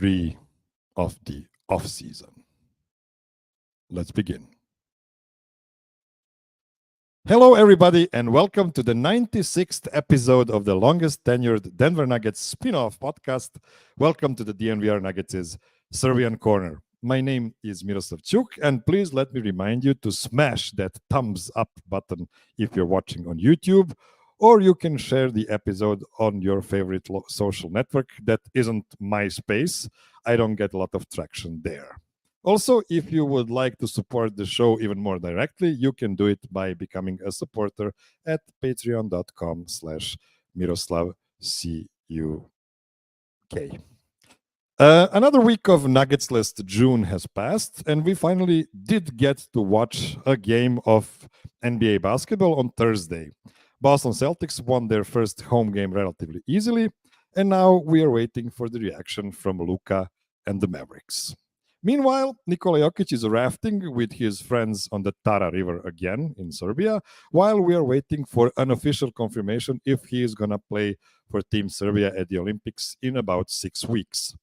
3 of the offseason. Let's begin. Hello, everybody, and welcome to the 96th episode of the longest tenured Denver Nuggets spin-off podcast. Welcome to the DNVR Nuggets' Serbian Corner. My name is Miroslav, and please let me remind you to smash that thumbs up button if you're watching on YouTube, or you can share the episode on your favorite social network that isn't MySpace. I don't get a lot of traction there. Also, if you would like to support the show even more directly, you can do it by becoming a supporter at patreon.com/MiroslavCUK. Another week of Nuggets-less June has passed, and we finally did get to watch a game of NBA basketball on Thursday. Boston Celtics won their first home game relatively easily, and now we are waiting for the reaction from Luka and the Mavericks. Meanwhile, Nikola Jokic is rafting with his friends on the Tara River again in Serbia, while we are waiting for unofficial confirmation if he is going to play for Team Serbia at the Olympics in about 6 weeks.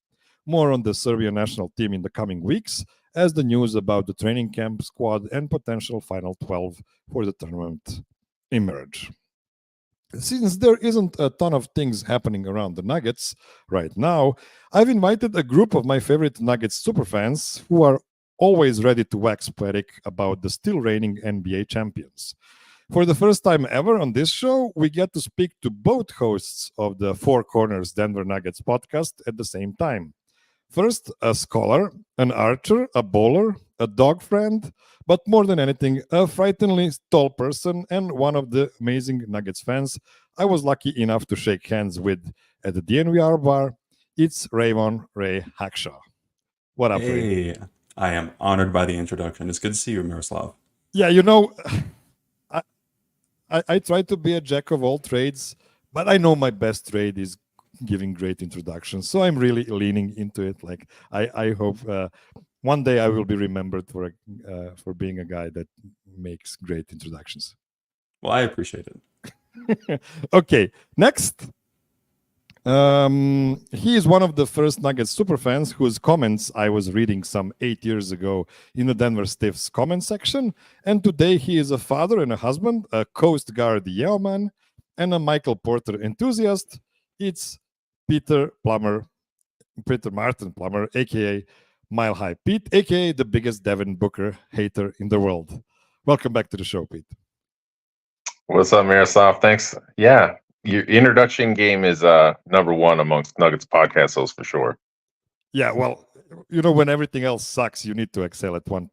More on the Serbian national team in the coming weeks, as the news about the training camp squad and potential Final 12 for the tournament emerge. Since there isn't a ton of things happening around the Nuggets right now, I've invited a group of my favorite Nuggets superfans who are always ready to wax poetic about the still reigning NBA champions. For the first time ever on this show, we get to speak to both hosts of the Four Corners Denver Nuggets podcast at the same time. First, a scholar, an archer, a bowler, a dog friend, but more than anything, a frighteningly tall person and one of the amazing Nuggets fans I was lucky enough to shake hands with at the DNVR bar. It's Rayvone Hackshaw. What up, Ray? Hey, I am honored by the introduction. It's good to see you, Miroslav. Yeah, you know, I try to be a jack of all trades, but I know my best trade is giving great introductions, so I'm really leaning into it. Like I hope one day I will be remembered for being a guy that makes great introductions. Well, I appreciate it. Okay, next. He is one of the first Nuggets superfans whose comments I was reading some 8 years ago in the Denver Stiffs comment section, and today he is a father and a husband, a Coast Guard yeoman, and a Michael Porter enthusiast. It's Peter Martin Plummer, aka Mile High Pete, aka the biggest Devin Booker hater in the world. Welcome back to the show, Pete. What's up, Miroslav? Thanks. Yeah, your introduction game is number one amongst Nuggets podcast hosts for sure. Yeah, well, you know, when everything else sucks, you need to excel at one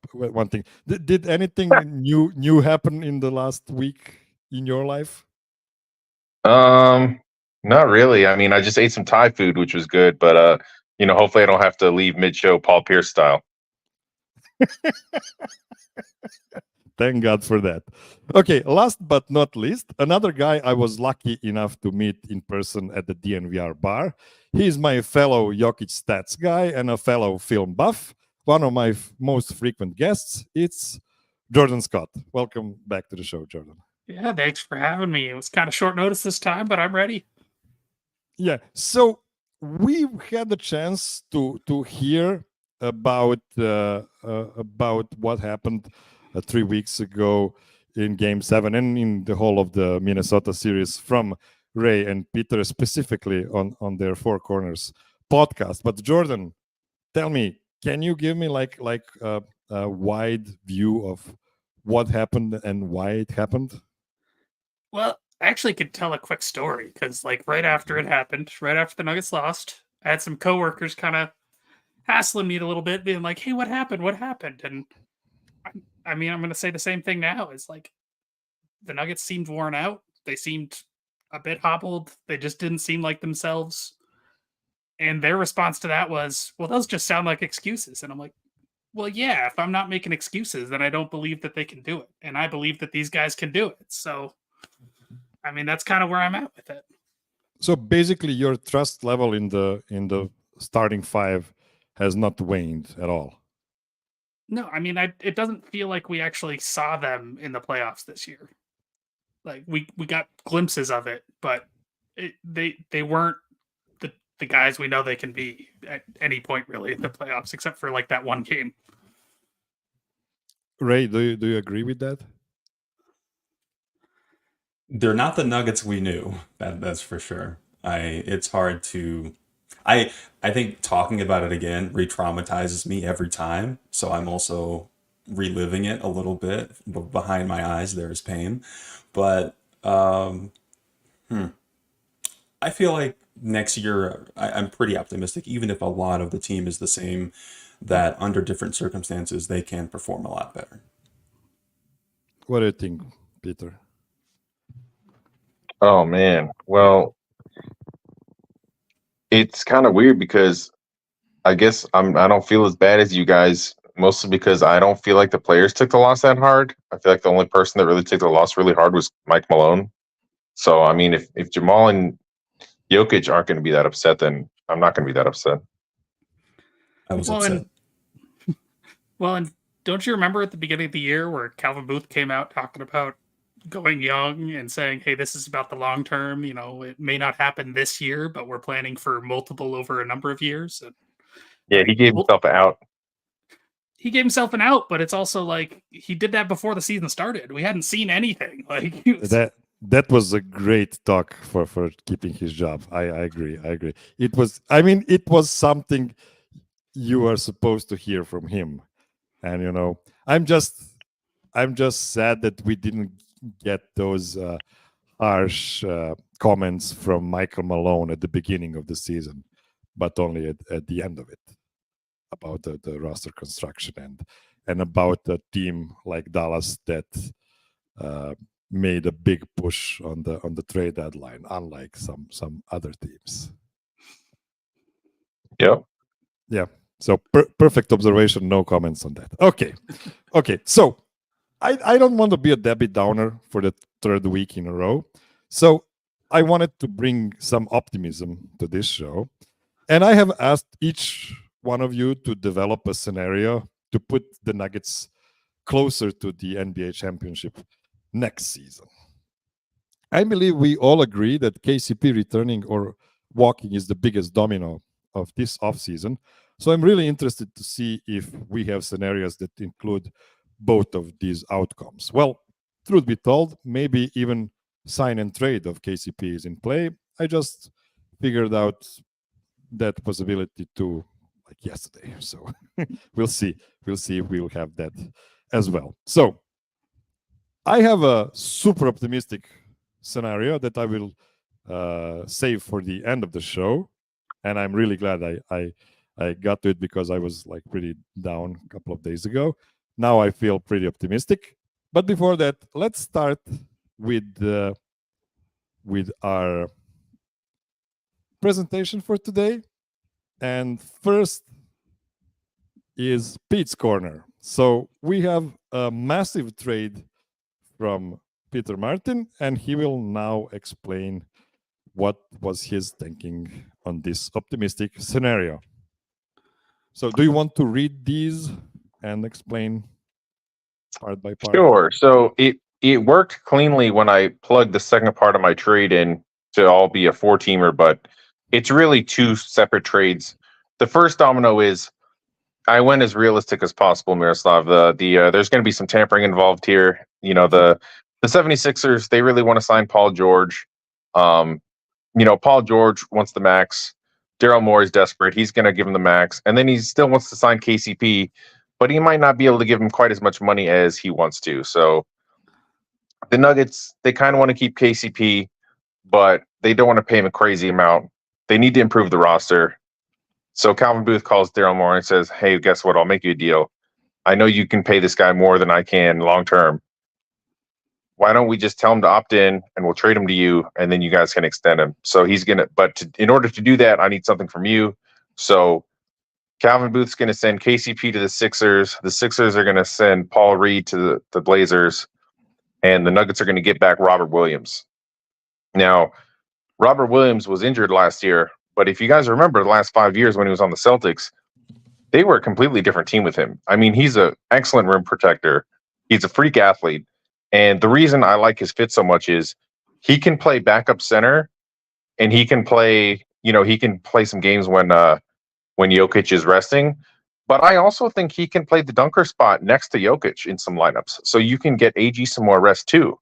thing. Did anything new happen in the last week in your life? Not really. I mean, I just ate some Thai food, which was good, but hopefully I don't have to leave mid-show Paul Pierce style. Thank God for that. Okay, last but not least, another guy I was lucky enough to meet in person at the DNVR bar. He's my fellow Jokic Stats Guy and a fellow film buff. One of my most frequent guests, it's Jordan Scott. Welcome back to the show, Jordan. Yeah, thanks for having me. It was kind of short notice this time, but I'm ready. Yeah, so we had the chance to hear about what happened 3 weeks ago in Game 7 and in the whole of the Minnesota series from Ray and Peter, specifically on their Four Corners podcast. But Jordan, tell me, can you give me like a wide view of what happened and why it happened? Well, I actually could tell a quick story because, like, right after it happened, right after the Nuggets lost, I had some coworkers kind of hassling me a little bit, being like, "Hey, what happened? What happened?" And I mean, I'm going to say the same thing now. It's like the Nuggets seemed worn out. They seemed a bit hobbled. They just didn't seem like themselves. And their response to that was, "Well, those just sound like excuses." And I'm like, well, yeah, if I'm not making excuses, then I don't believe that they can do it. And I believe that these guys can do it. So, I mean, that's kind of where I'm at with it. So basically your trust level in the starting five has not waned at all. No, I mean, it doesn't feel like we actually saw them in the playoffs this year. Like we got glimpses of it, but they weren't the guys we know they can be at any point really in the playoffs, except for like that one game. Ray, do you agree with that? They're not the Nuggets we knew. That's for sure. It's hard to. I think talking about it again re-traumatizes me every time. So I'm also reliving it a little bit. Behind my eyes, there is pain. But I feel like next year I'm pretty optimistic, even if a lot of the team is the same, that under different circumstances they can perform a lot better. What do you think, Peter? Oh man. Well, it's kind of weird because I guess I don't feel as bad as you guys, mostly because I don't feel like the players took the loss that hard. I feel like the only person that really took the loss really hard was Mike Malone. So I mean, if Jamal and Jokic aren't going to be that upset, then I'm not going to be that upset. I was upset. And don't you remember at the beginning of the year where Calvin Booth came out talking about going young and saying, hey, this is about the long term. You know, it may not happen this year, but we're planning for multiple over a number of years. And yeah, he gave himself an out. He gave himself an out, but it's also like he did that before the season started. We hadn't seen anything. Like that was a great talk for keeping his job. I agree. It was something you are supposed to hear from him. And you know, I'm just sad that we didn't get those harsh comments from Michael Malone at the beginning of the season, but only at the end of it, about the roster construction and about a team like Dallas that made a big push on the trade deadline, unlike some other teams. Yep. Yeah. So perfect observation. No comments on that. Okay. So I don't want to be a Debbie Downer for the third week in a row. So I wanted to bring some optimism to this show. And I have asked each one of you to develop a scenario to put the Nuggets closer to the NBA championship next season. I believe we all agree that KCP returning or walking is the biggest domino of this offseason. So I'm really interested to see if we have scenarios that include both of these outcomes. Well, truth be told, maybe even sign and trade of KCP is in play. I just figured out that possibility too, like yesterday. So we'll see. We'll see if we'll have that as well. So I have a super optimistic scenario that I will save for the end of the show. And I'm really glad I got to it because I was like pretty down a couple of days ago. Now I feel pretty optimistic. But before that, let's start with our presentation for today. And first is Pete's Corner. So we have a massive trade from Peter Martin, and he will now explain what was his thinking on this optimistic scenario. So do you want to read these and explain part by part? Sure. So it worked cleanly when I plugged the second part of my trade in to all be a 4-teamer, but it's really two separate trades. The first domino is I went as realistic as possible, Miroslav. There's going to be some tampering involved here. You know, the 76ers, they really want to sign Paul George. Paul George wants the max. Daryl Morey is desperate. He's going to give him the max. And then he still wants to sign KCP, but he might not be able to give him quite as much money as he wants to. So the Nuggets, they kind of want to keep KCP, but they don't want to pay him a crazy amount. They need to improve the roster. So Calvin Booth calls Daryl Morey and says, hey, guess what? I'll make you a deal. I know you can pay this guy more than I can long term. Why don't we just tell him to opt in and we'll trade him to you and then you guys can extend him. So he's going to, in order to do that, I need something from you. So Calvin Booth's going to send KCP to the Sixers. The Sixers are going to send Paul Reed to the Blazers, and the Nuggets are going to get back Robert Williams. Now, Robert Williams was injured last year, but if you guys remember the last 5 years when he was on the Celtics, they were a completely different team with him. I mean, he's an excellent rim protector. He's a freak athlete. And the reason I like his fit so much is he can play backup center and he can play, he can play some games when Jokic is resting. But I also think he can play the dunker spot next to Jokic in some lineups. So you can get AG some more rest too.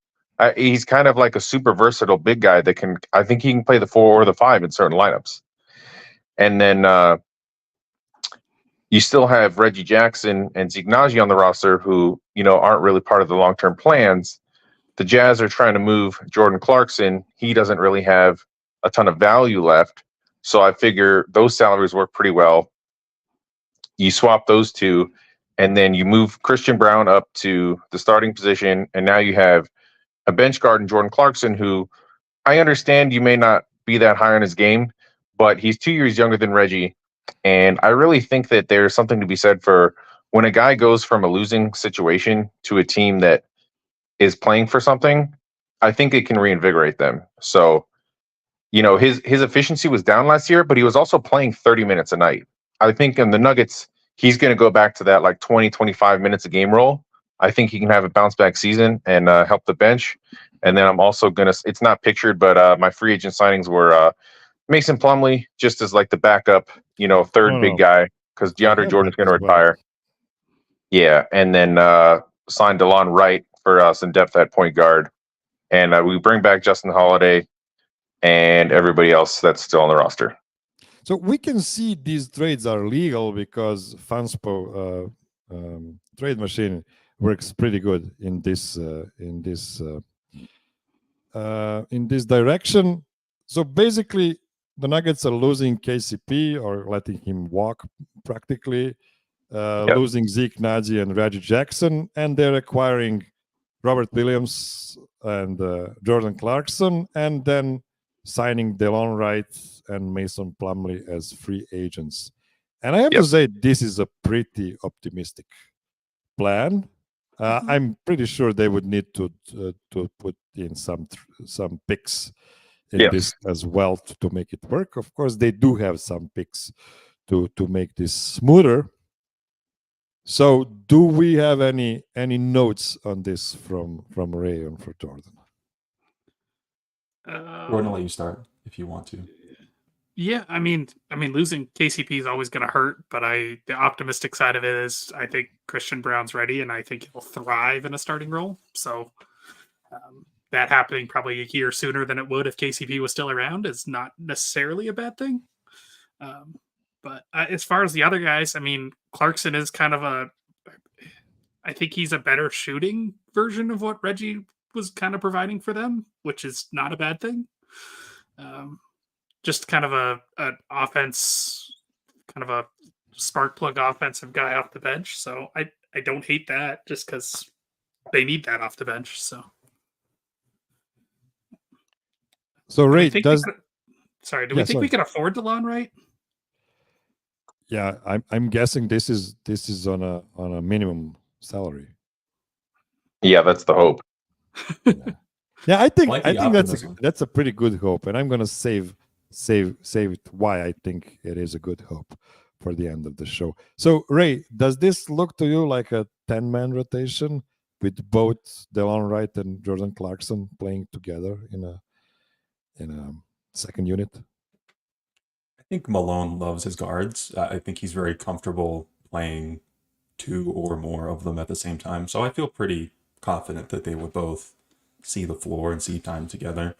He's kind of like a super versatile big guy that I think he can play the 4 or the 5 in certain lineups. And then you still have Reggie Jackson and Zignazi on the roster who, aren't really part of the long-term plans. The Jazz are trying to move Jordan Clarkson. He doesn't really have a ton of value left. So I figure those salaries work pretty well. You swap those two, and then you move Christian Brown up to the starting position, and now you have a bench guard in Jordan Clarkson, who I understand you may not be that high on his game, but he's 2 years younger than Reggie, and I really think that there's something to be said for when a guy goes from a losing situation to a team that is playing for something. I think it can reinvigorate them. So, his efficiency was down last year, but he was also playing 30 minutes a night. I think in the Nuggets, he's going to go back to that like 20, 25 minutes a game role. I think he can have a bounce back season and help the bench. And then I'm also going to, it's not pictured, but my free agent signings were Mason Plumlee, just as like the backup, third big guy, because DeAndre Jordan's going to retire. Yeah. And then signed DeLon Wright for some depth at point guard. And we bring back Justin Holiday and everybody else that's still on the roster. So we can see these trades are legal because Fanspo trade machine works pretty good in this direction. So basically, the Nuggets are losing KCP or letting him walk practically, losing Zeke Naji and Reggie Jackson, and they're acquiring Robert Williams and Jordan Clarkson, and then signing DeLon Wright and Mason Plumlee as free agents. And I have to say, this is a pretty optimistic plan. I'm pretty sure they would need to put in some picks in this as well to make it work. Of course, they do have some picks to make this smoother. So, do we have any notes on this from Ray and for Jordan? Jordan, I'll let you start if you want to. Yeah, I mean, losing KCP is always going to hurt, but the optimistic side of it is I think Christian Brown's ready, and I think he'll thrive in a starting role. So that happening probably a year sooner than it would if KCP was still around is not necessarily a bad thing. But as far as the other guys, I mean, Clarkson is kind of I think he's a better shooting version of what Reggie was kind of providing for them, which is not a bad thing. Just kind of an offense, kind of a spark plug offensive guy off the bench. So I don't hate that just because they need that off the bench. So Ray, do we think we can afford DeLon Wright? Yeah, I'm guessing this is on a minimum salary. Yeah, that's the hope. Yeah, I think optimism. that's a pretty good hope, and I'm gonna save it why I think it is a good hope for the end of the show. So Ray, does this look to you like a 10-man rotation with both DeLon Wright and Jordan Clarkson playing together in a second unit? I think Malone loves his guards. I think he's very comfortable playing two or more of them at the same time. So I feel pretty confident that they would both see the floor and see time together.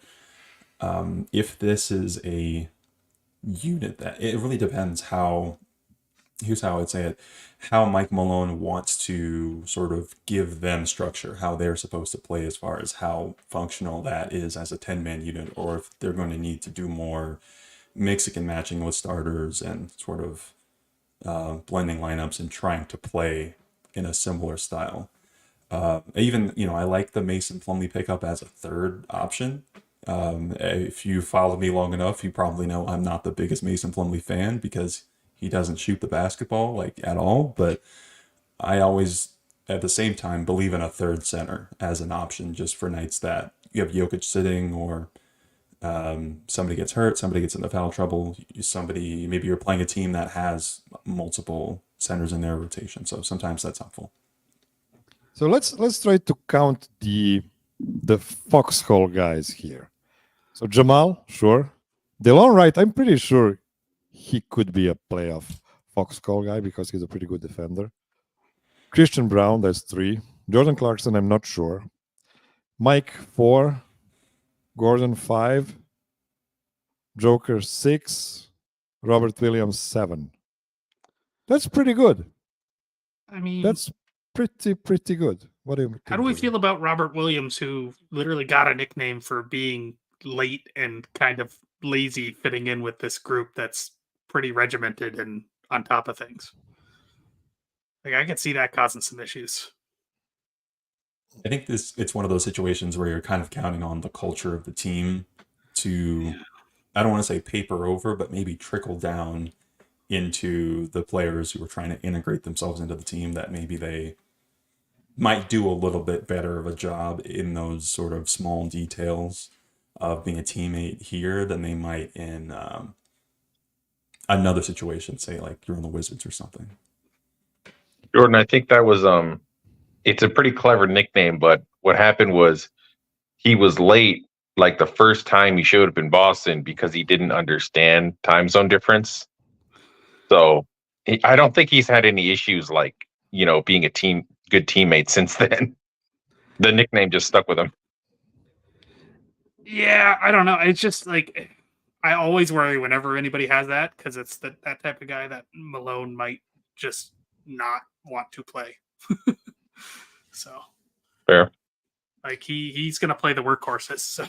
If this is a unit that it really depends here's how I'd say it, how Mike Malone wants to sort of give them structure, how they're supposed to play as far as how functional that is as a 10-man unit, or if they're going to need to do more mixing and matching with starters and sort of blending lineups and trying to play in a similar style. Even, I like the Mason Plumlee pickup as a third option. If you followed me long enough, you probably know I'm not the biggest Mason Plumlee fan because he doesn't shoot the basketball like at all. But I always, at the same time, believe in a third center as an option just for nights that you have Jokic sitting or somebody gets hurt, somebody gets into foul trouble, maybe you're playing a team that has multiple centers in their rotation. So sometimes that's helpful. So let's try to count the foxhole guys here. So Jamal, sure. DeLon Wright, I'm pretty sure he could be a playoff Fox call guy because he's a pretty good defender. Christian Brown, that's 3. Jordan Clarkson, I'm not sure. Mike, 4. Gordon, 5. Joker, 6. Robert Williams, 7. That's pretty good. I mean, That's pretty good. What do you think? how do we Jordan? feel about Robert Williams, who literally got a nickname for being late and kind of lazy fitting in with this group that's pretty regimented and on top of things? Like, I could see that causing some issues. I think it's one of those situations where you're kind of counting on the culture of the team to, I don't want to say paper over, but maybe trickle down into the players who are trying to integrate themselves into the team, that maybe they might do a little bit better of a job in those sort of small details of being a teammate here than they might in another situation, say like you're on the Wizards or something. Jordan, I think that was it's a pretty clever nickname, but what happened was he was late like the first time he showed up in Boston because he didn't understand time zone difference. So I don't think he's had any issues like, being a good teammate since then. The nickname just stuck with him. Yeah, I don't know. It's just like, I always worry whenever anybody has that, because it's that type of guy that Malone might just not want to play. So Fair. like he's gonna play the workhorses. So.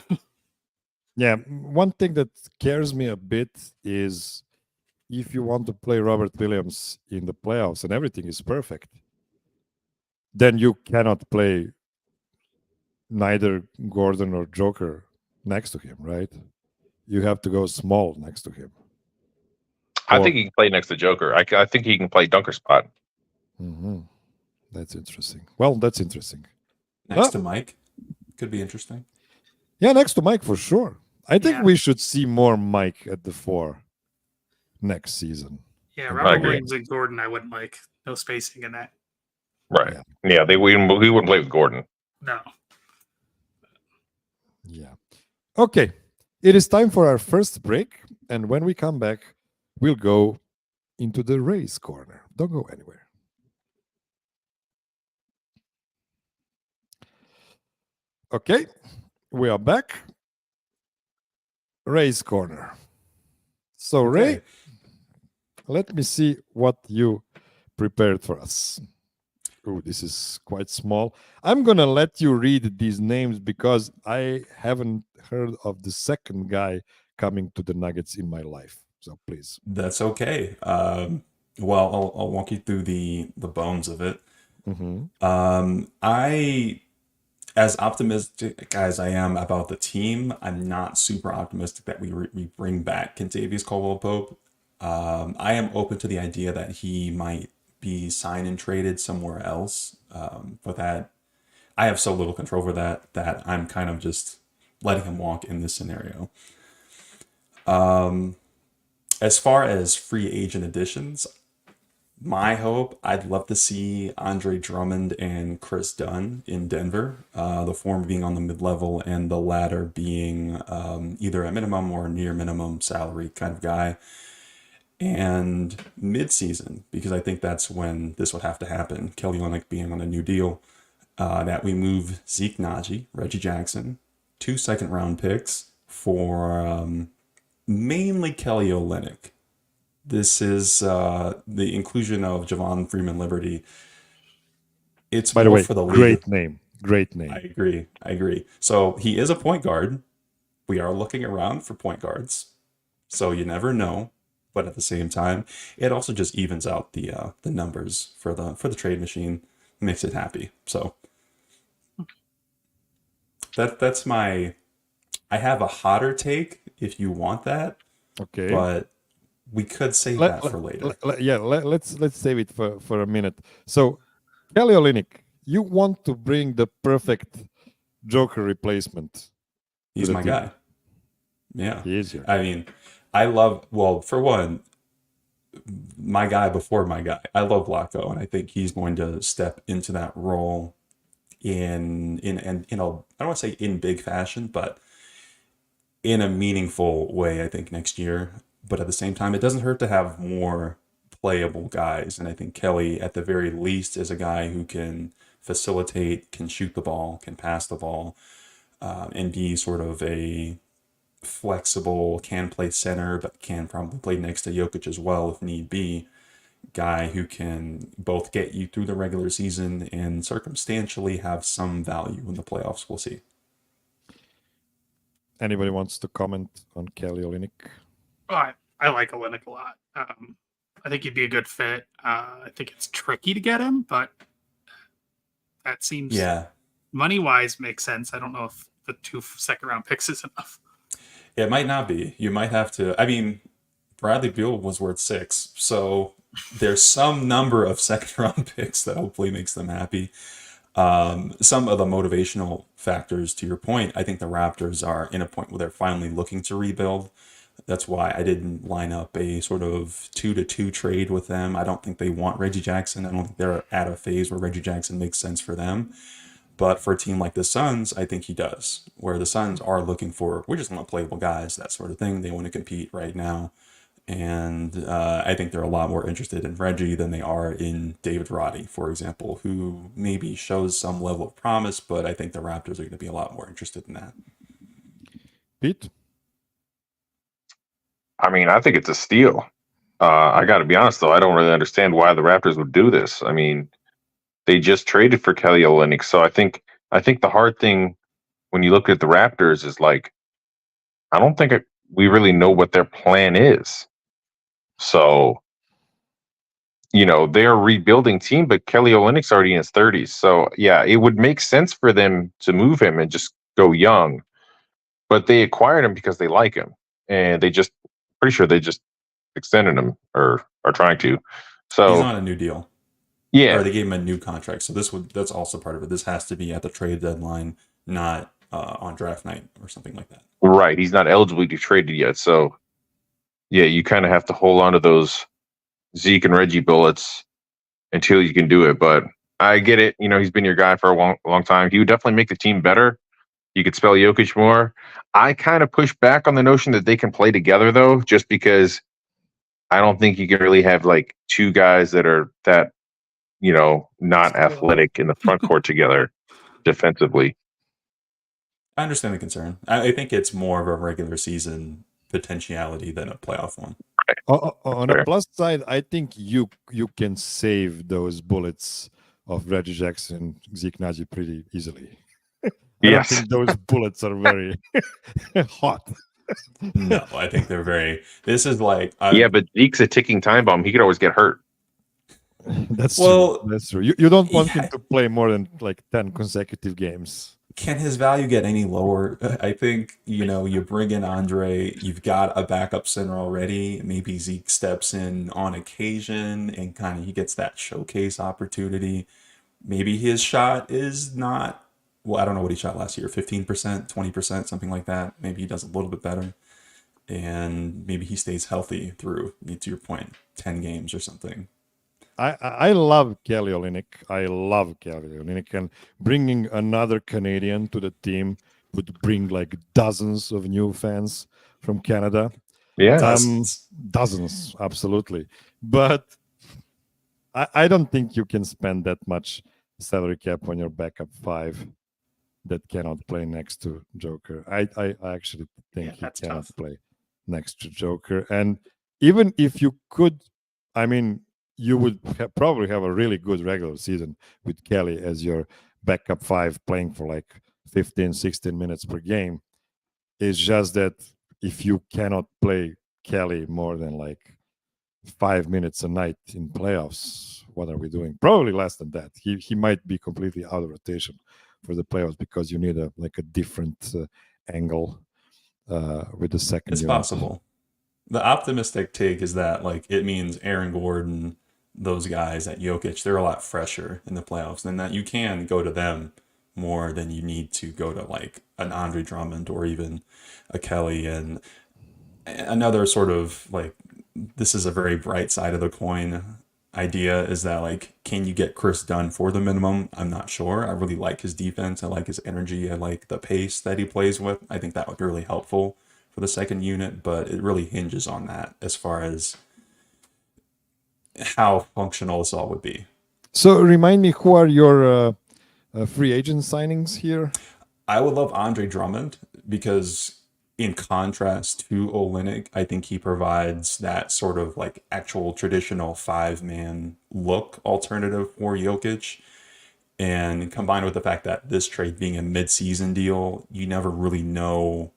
Yeah, one thing that scares me a bit is if you want to play Robert Williams in the playoffs and everything is perfect, then you cannot play neither Gordon or Joker next to him, right? You have to go small next to him. I think he can play next to Joker. I think he can play dunker spot. Mm-hmm. That's interesting. Well, that's interesting. Next to Mike, could be interesting. Yeah, next to Mike for sure. I think Yeah. we should see more Mike at the 4 next season. Yeah, I Robert agree. Williams and Gordon, I wouldn't like. No spacing in that. Right. Yeah, we wouldn't play with Gordon. No. Yeah. Okay. It is time for our first break. And when we come back, we'll go into the Rays corner. Don't go anywhere. Okay. We are back. Ray's corner. So, Ray, let me see what you prepared for us. Oh, this is quite small. I'm going to let you read these names because I haven't heard of the second guy coming to the Nuggets in my life. So please. That's okay. Well, I'll walk you through the bones of it. Mm-hmm. I, as optimistic as I am about the team, I'm not super optimistic that we bring back Kentavious Caldwell-Pope. I am open to the idea that he might be signed and traded somewhere else. But that I have so little control over that I'm kind of just letting him walk in this scenario. As far as free agent additions, my hope, I'd love to see Andre Drummond and Chris Dunn in Denver, the former being on the mid-level and the latter being either a minimum or near minimum salary kind of guy. And mid-season, because I think that's when this would have to happen, Kelly Olynyk being on a new deal, that we move Zeke Naji, Reggie Jackson, 2 second-round picks for mainly Kelly Olynyk. This is the inclusion of Javon Freeman Liberty. It's By the more way, for the league. great name. Great name. I agree. So he is a point guard. We are looking around for point guards. So you never know. But at the same time, it also just evens out the numbers for the trade machine, makes it happy. So that's my. I have a hotter take if you want that. Okay. But we could save that for later. Let's save it for a minute. So, Kelly Olynyk, you want to bring the perfect Joker replacement. He's my guy. Yeah. He is your. I mean, I love, well, for one, my guy before my guy. I love Vlatko, and I think he's going to step into that role in a, I don't want to say in big fashion, but in a meaningful way, I think, next year. But at the same time, it doesn't hurt to have more playable guys. And I think Kelly, at the very least, is a guy who can facilitate, can shoot the ball, can pass the ball, and be sort of a flexible, can play center, but can probably play next to Jokic as well if need be. Guy who can both get you through the regular season and circumstantially have some value in the playoffs. We'll see. Anybody wants to comment on Kelly Olynyk? Oh, I like Olynyk a lot. I think he'd be a good fit. I think it's tricky to get him, but that seems money-wise makes sense. I don't know if the 2 second-round picks is enough. It might not be. You might have to. I mean, Bradley Beal was worth 6, so there's some number of second-round picks that hopefully makes them happy. Some of the motivational factors, to your point, I think the Raptors are in a point where they're finally looking to rebuild. That's why I didn't line up a sort of 2-2 trade with them. I don't think they want Reggie Jackson. I don't think they're at a phase where Reggie Jackson makes sense for them. But for a team like the Suns, I think he does. Where the Suns are looking for, we just want playable guys, that sort of thing. They want to compete right now. And I think they're a lot more interested in Reggie than they are in David Roddy, for example, who maybe shows some level of promise, but I think the Raptors are going to be a lot more interested in that. Pete? I mean, I think it's a steal. I got to be honest, though. I don't really understand why the Raptors would do this. I mean, they just traded for Kelly Olynyk. So I think the hard thing when you look at the Raptors is like, I don't think we really know what their plan is. So, they're a rebuilding team, but Kelly Olynyk's already in his 30s. So, yeah, it would make sense for them to move him and just go young. But they acquired him because they like him. And pretty sure they just extended him or are trying to. So he's on a new deal. Yeah. Or they gave him a new contract. So that's also part of it. This has to be at the trade deadline, not on draft night or something like that. Right. He's not eligible to be traded yet. So, yeah, you kind of have to hold on to those Zeke and Reggie bullets until you can do it. But I get it. He's been your guy for a long time. He would definitely make the team better. You could spell Jokic more. I kind of push back on the notion that they can play together, though, just because I don't think you can really have like 2 guys that are that, not athletic in the front court together defensively. I understand the concern. I think it's more of a regular season potentiality than a playoff one. On the plus side, I think you can save those bullets of Reggie Jackson, Zeke Naji pretty easily. I don't think those bullets are very hot. No, I think they're very. This is like but Zeke's a ticking time bomb. He could always get hurt. That's true. That's true. You don't want him to play more than like 10 consecutive games. Can his value get any lower? I think, you bring in Andre, you've got a backup center already. Maybe Zeke steps in on occasion and kind of he gets that showcase opportunity. Maybe his shot is not, I don't know what he shot last year, 15%, 20%, something like that. Maybe he does a little bit better. And maybe he stays healthy through, to your point, 10 games or something. I love Kelly Olynyk, and bringing another Canadian to the team would bring like dozens of new fans from Canada. Yeah, dozens, absolutely. But I don't think you can spend that much salary cap on your backup 5 that cannot play next to Joker. I actually think he cannot play next to Joker. And even if you could, I mean, you would probably have a really good regular season with Kelly as your backup 5 playing for like 15, 16 minutes per game. It's just that if you cannot play Kelly more than like 5 minutes a night in playoffs, what are we doing? Probably less than that. He might be completely out of rotation for the playoffs because you need a different angle with the second. It's possible. The optimistic take is that like it means Aaron Gordon, those guys at Jokic, they're a lot fresher in the playoffs, and that you can go to them more than you need to go to like an Andre Drummond or even a Kelly. And another sort of like, this is a very bright side of the coin idea is that like, can you get Chris Dunn for the minimum? I'm not sure. I really like his defense. I like his energy. I like the pace that he plays with. I think that would be really helpful for the second unit, but it really hinges on that as far as how functional this all would be. So remind me, who are your free agent signings here? I would love Andre Drummond because, in contrast to Olynyk, I think he provides that sort of like actual traditional 5-man look alternative for Jokic. And combined with the fact that this trade being a mid-season deal, you never really know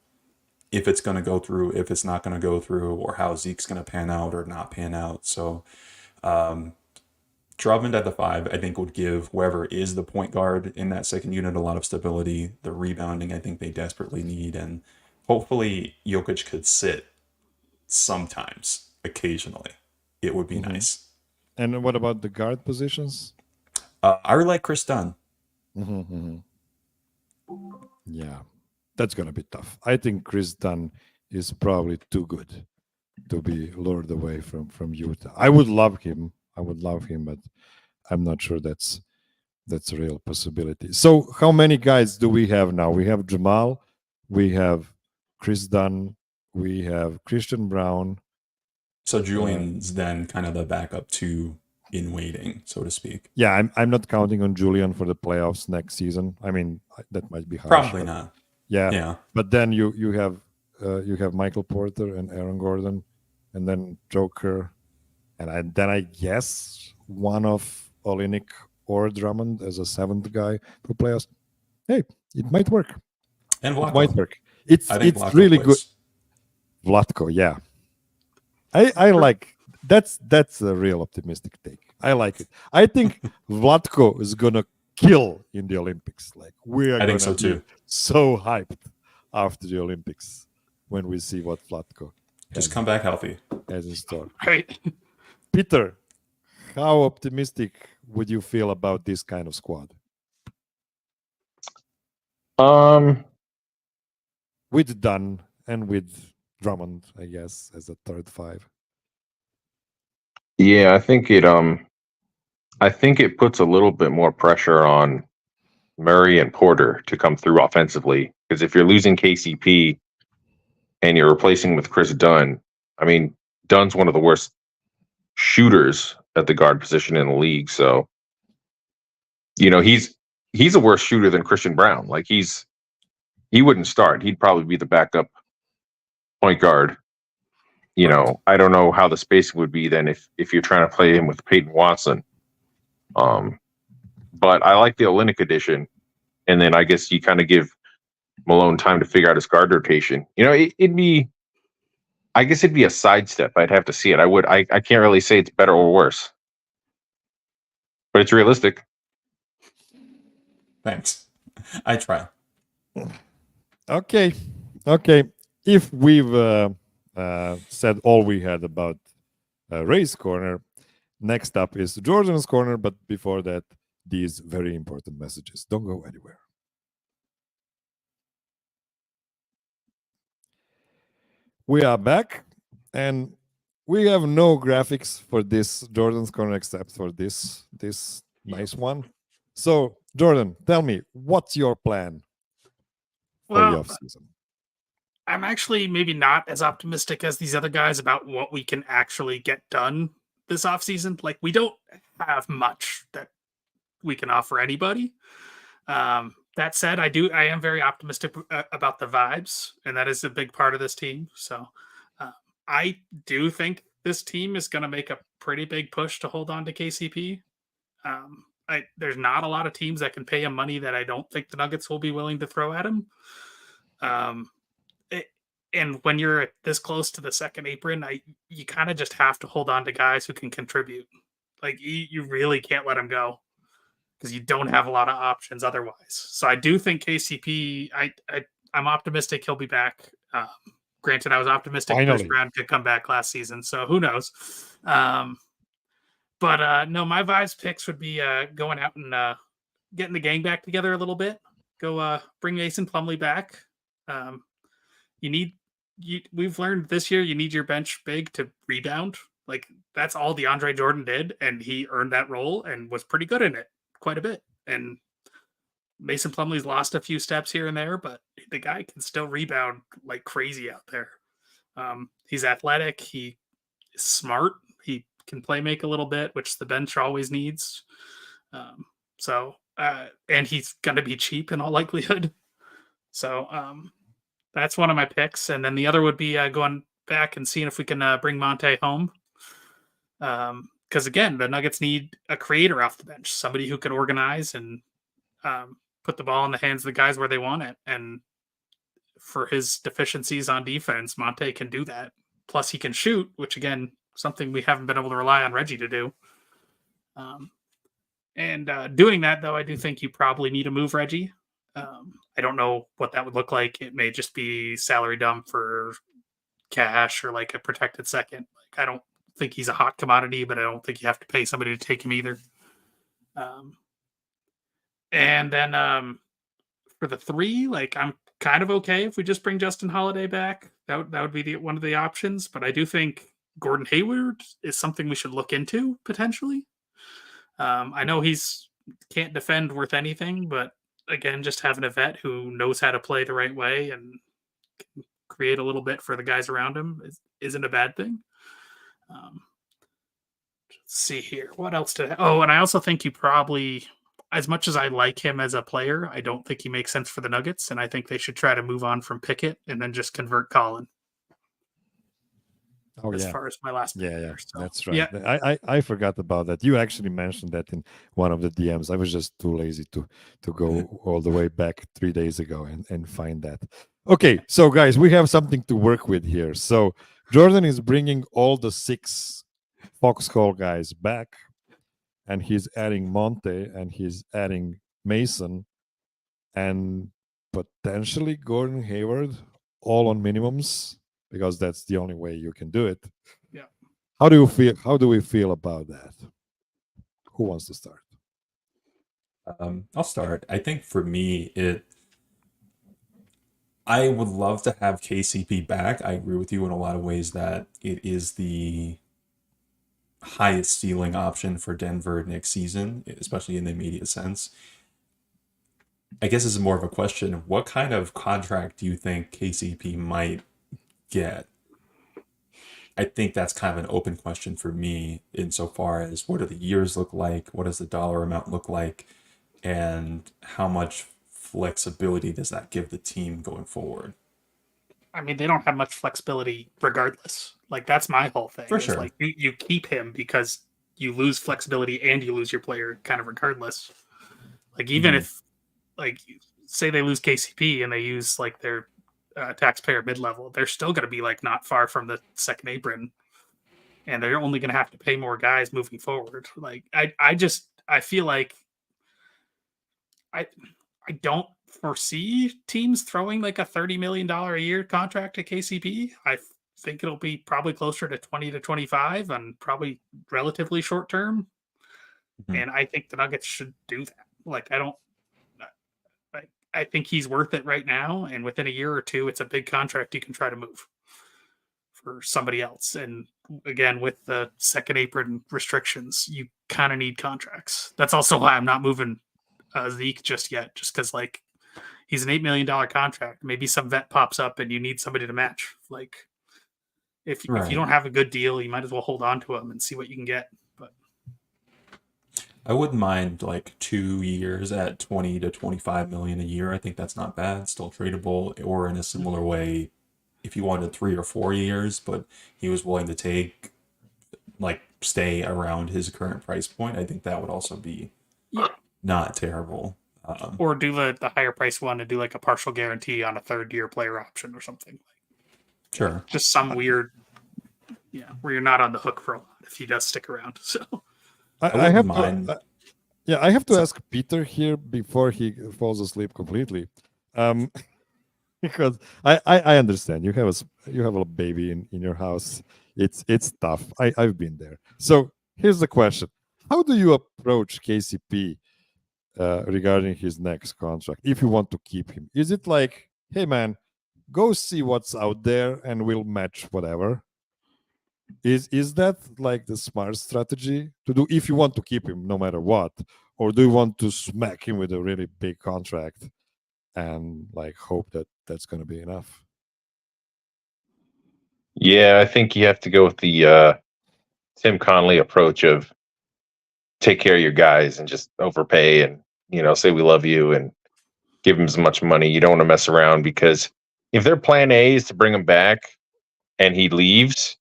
if it's going to go through, if it's not going to go through, or how Zeke's going to pan out or not pan out. So Drummond at the 5, I think, would give whoever is the point guard in that second unit a lot of stability. The rebounding, I think they desperately need. And hopefully Jokic could sit sometimes, occasionally. It would be nice. And what about the guard positions? I really like Chris Dunn. Yeah, that's going to be tough. I think Chris Dunn is probably too good to be lured away from Utah. I would love him, but I'm not sure that's a real possibility. So how many guys do we have now? We have Jamal, we have Chris Dunn, we have Christian Brown. So Julian's then kind of the backup to in waiting, so to speak. Yeah, I'm not counting on Julian for the playoffs next season. I mean, that might be harsh. Probably not. Yeah. But then you have Michael Porter and Aaron Gordon, and then Joker, and then I guess one of Olynyk or Drummond as a 7th guy for playoffs. Hey, it might work. And Vlatko. It might work. It's really good. Vlatko, yeah. I like that's a real optimistic take. I like it. I think Vlatko is gonna kill in the Olympics. Like I think so too. So hyped after the Olympics when we see what Vlatko just come back healthy as in store. Right. Peter, how optimistic would you feel about this kind of squad? With Dunn and with Drummond, I guess, as a third 5. Yeah, I think it puts a little bit more pressure on Murray and Porter to come through offensively. Because if you're losing KCP and you're replacing with Chris Dunn, I mean, Dunn's one of the worst shooters at the guard position in the league. So, he's a worse shooter than Christian Brown. Like he wouldn't start. He'd probably be the backup point guard. I don't know how the spacing would be then if you're trying to play him with Peyton Watson. But I like the Olynyk addition, and then I guess you kind of give Malone time to figure out his guard rotation. It'd be a sidestep. I'd have to see it. I can't really say it's better or worse, but it's realistic. Thanks. I try. Okay. If we've said all we had about Ray's Corner, next up is Jordan's Corner. But before that, these very important messages. Don't go anywhere. We are back, and we have no graphics for this Jordan's Corner except for this nice one. So, Jordan, tell me, what's your plan for the offseason? I'm actually maybe not as optimistic as these other guys about what we can actually get done this offseason. Like, we don't have much that we can offer anybody. That said, I am very optimistic about the vibes, and that is a big part of this team. So I do think this team is going to make a pretty big push to hold on to KCP. There's not a lot of teams that can pay him money that I don't think the Nuggets will be willing to throw at him. And when you're this close to the second apron, you kind of just have to hold on to guys who can contribute. Like, you really can't let them go because you don't have a lot of options otherwise. So I do think KCP, I'm optimistic he'll be back. Granted, I was optimistic Chris Brown could come back last season, so who knows? But no, my vibes picks would be going out and getting the gang back together a little bit. Go bring Mason Plumlee back. We've learned this year you need your bench big to rebound. Like, that's all DeAndre Jordan did, and he earned that role and was pretty good in it quite a bit. And Mason Plumlee's lost a few steps here and there, but the guy can still rebound like crazy out there. He's athletic. He is smart. He can play make a little bit, which the bench always needs. And he's going to be cheap in all likelihood. So that's one of my picks. And then the other would be going back and seeing if we can bring Monte home. Because again, the Nuggets need a creator off the bench, somebody who can organize and put the ball in the hands of the guys where they want it. And for his deficiencies on defense, Monte can do that. Plus, he can shoot, which again, something we haven't been able to rely on Reggie to do. Doing that, though, I do think you probably need to move Reggie. I don't know what that would look like. It may just be salary dump for cash or like a protected second. Like, I don't think he's a hot commodity, but I don't think you have to pay somebody to take him either. And then for the 3, like, I'm kind of okay if we just bring Justin Holiday back. That would be one of the options. But I do think Gordon Hayward is something we should look into potentially. I know he's can't defend worth anything, but again, just having a vet who knows how to play the right way and can create a little bit for the guys around him isn't a bad thing. Let's see here. What else did and I also think you probably, as much as I like him as a player, I don't think he makes sense for the Nuggets, and I think they should try to move on from Pickett and then just convert Colin. As far as my last pick there, so. That's right. Yeah. I forgot about that. You actually mentioned that in one of the DMs. I was just too lazy to go all the way back 3 days ago and find that. Okay, so guys, we have something to work with here. So Jordan is bringing all the 6 Foxhole guys back, and he's adding Monte, and he's adding Mason, and potentially Gordon Hayward, all on minimums, because that's the only way you can do it. Yeah. How do you feel? How do we feel about that? Who wants to start? I'll start. I think for me, I would love to have KCP back. I agree with you in a lot of ways that it is the highest ceiling option for Denver next season, especially in the immediate sense. I guess this is more of a question. What kind of contract do you think KCP might get? I think that's kind of an open question for me insofar as what do the years look like, what does the dollar amount look like, and how much flexibility does that give the team going forward? I mean, they don't have much flexibility regardless. Like, that's my whole thing. For sure. Like, you keep him because you lose flexibility and you lose your player kind of regardless. Like, even if, like, say they lose KCP and they use, like, their taxpayer mid-level, they're still going to be, like, not far from the second apron. And they're only going to have to pay more guys moving forward. Like, I feel like I don't foresee teams throwing like a $30 million a year contract to KCP. I think it'll be probably closer to 20 to 25 and probably relatively short term. And I think the Nuggets should do that. Like, I think he's worth it right now. And within a year or two, it's a big contract you can try to move for somebody else. And again, with the second apron restrictions, you kind of need contracts. That's also why I'm not moving Zeke just yet, just because, like, he's an $8 million contract. Maybe some vet pops up and you need somebody to match. Like, if you don't have a good deal, you might as well hold on to him and see what you can get. But I wouldn't mind like 2 years at 20 to 25 million a year. I think that's not bad. Still tradable, or in a similar way, if you wanted 3 or 4 years, but he was willing to stay around his current price point, I think that would also be not terrible. Or do the higher price one and do like a partial guarantee on a 3rd-year player option or something. Sure. Just some weird, where you're not on the hook for a lot if he does stick around. So I have to ask Peter here before he falls asleep completely, because I understand you have a baby in your house. It's tough. I've been there. So here's the question: how do you approach KCP regarding his next contract if you want to keep him? Is it like, hey man, go see what's out there and we'll match whatever? Is that like the smart strategy to do if you want to keep him no matter what? or do you want to smack him with a really big contract and like hope that that's going to be enough? Yeah, I think you have to go with the Tim Conley approach of take care of your guys and just overpay and say we love you and give them as much money. You don't want to mess around, because if their plan A is to bring him back and he leaves,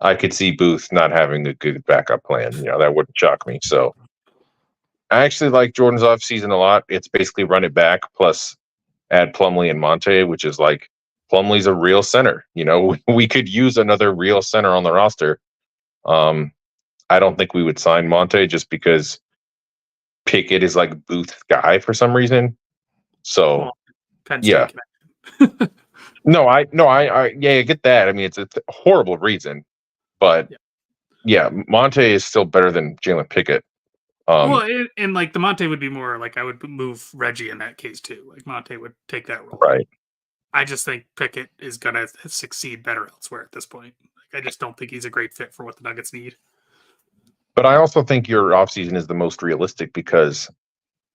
I could see Booth not having a good backup plan. That wouldn't shock me. So I actually like Jordan's offseason a lot. It's basically run it back plus add Plumlee and Monte, which is like Plumlee's a real center. We could use another real center on the roster. I don't think we would sign Monte just because Pickett is like Booth's guy for some reason. So Penn State yeah. No, I get that. I mean, it's a horrible reason, but yeah, Monte is still better than Jalen Pickett. Well, and like the Monte would be more like I would move Reggie in that case too. Like Monte would take that role. Right. I just think Pickett is gonna succeed better elsewhere at this point. Like I just don't think he's a great fit for what the Nuggets need. But I also think your offseason is the most realistic because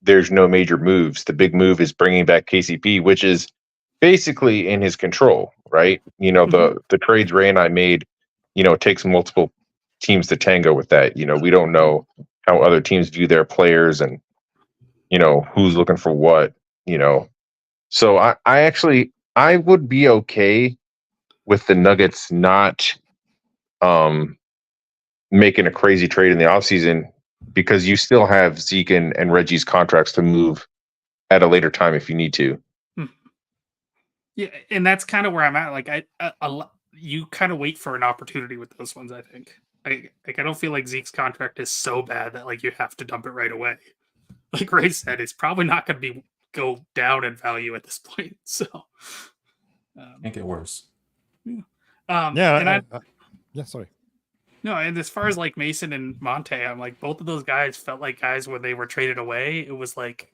there's no major moves. The big move is bringing back KCP, which is basically in his control, right? The trades Ray and I made, it takes multiple teams to tango with that. We don't know how other teams view their players and, who's looking for what, So I would be okay with the Nuggets not making a crazy trade in the offseason, because you still have Zeke and Reggie's contracts to move at a later time if you need to. Yeah, and that's kind of where I'm at. Like you kind of wait for an opportunity with those ones. I think. I don't feel like Zeke's contract is so bad that like you have to dump it right away. Like Ray said, it's probably not going to go down in value at this point. So Can't get worse. Yeah. Sorry. No, and as far as like Mason and Monte, I'm like both of those guys felt like guys when they were traded away. It was like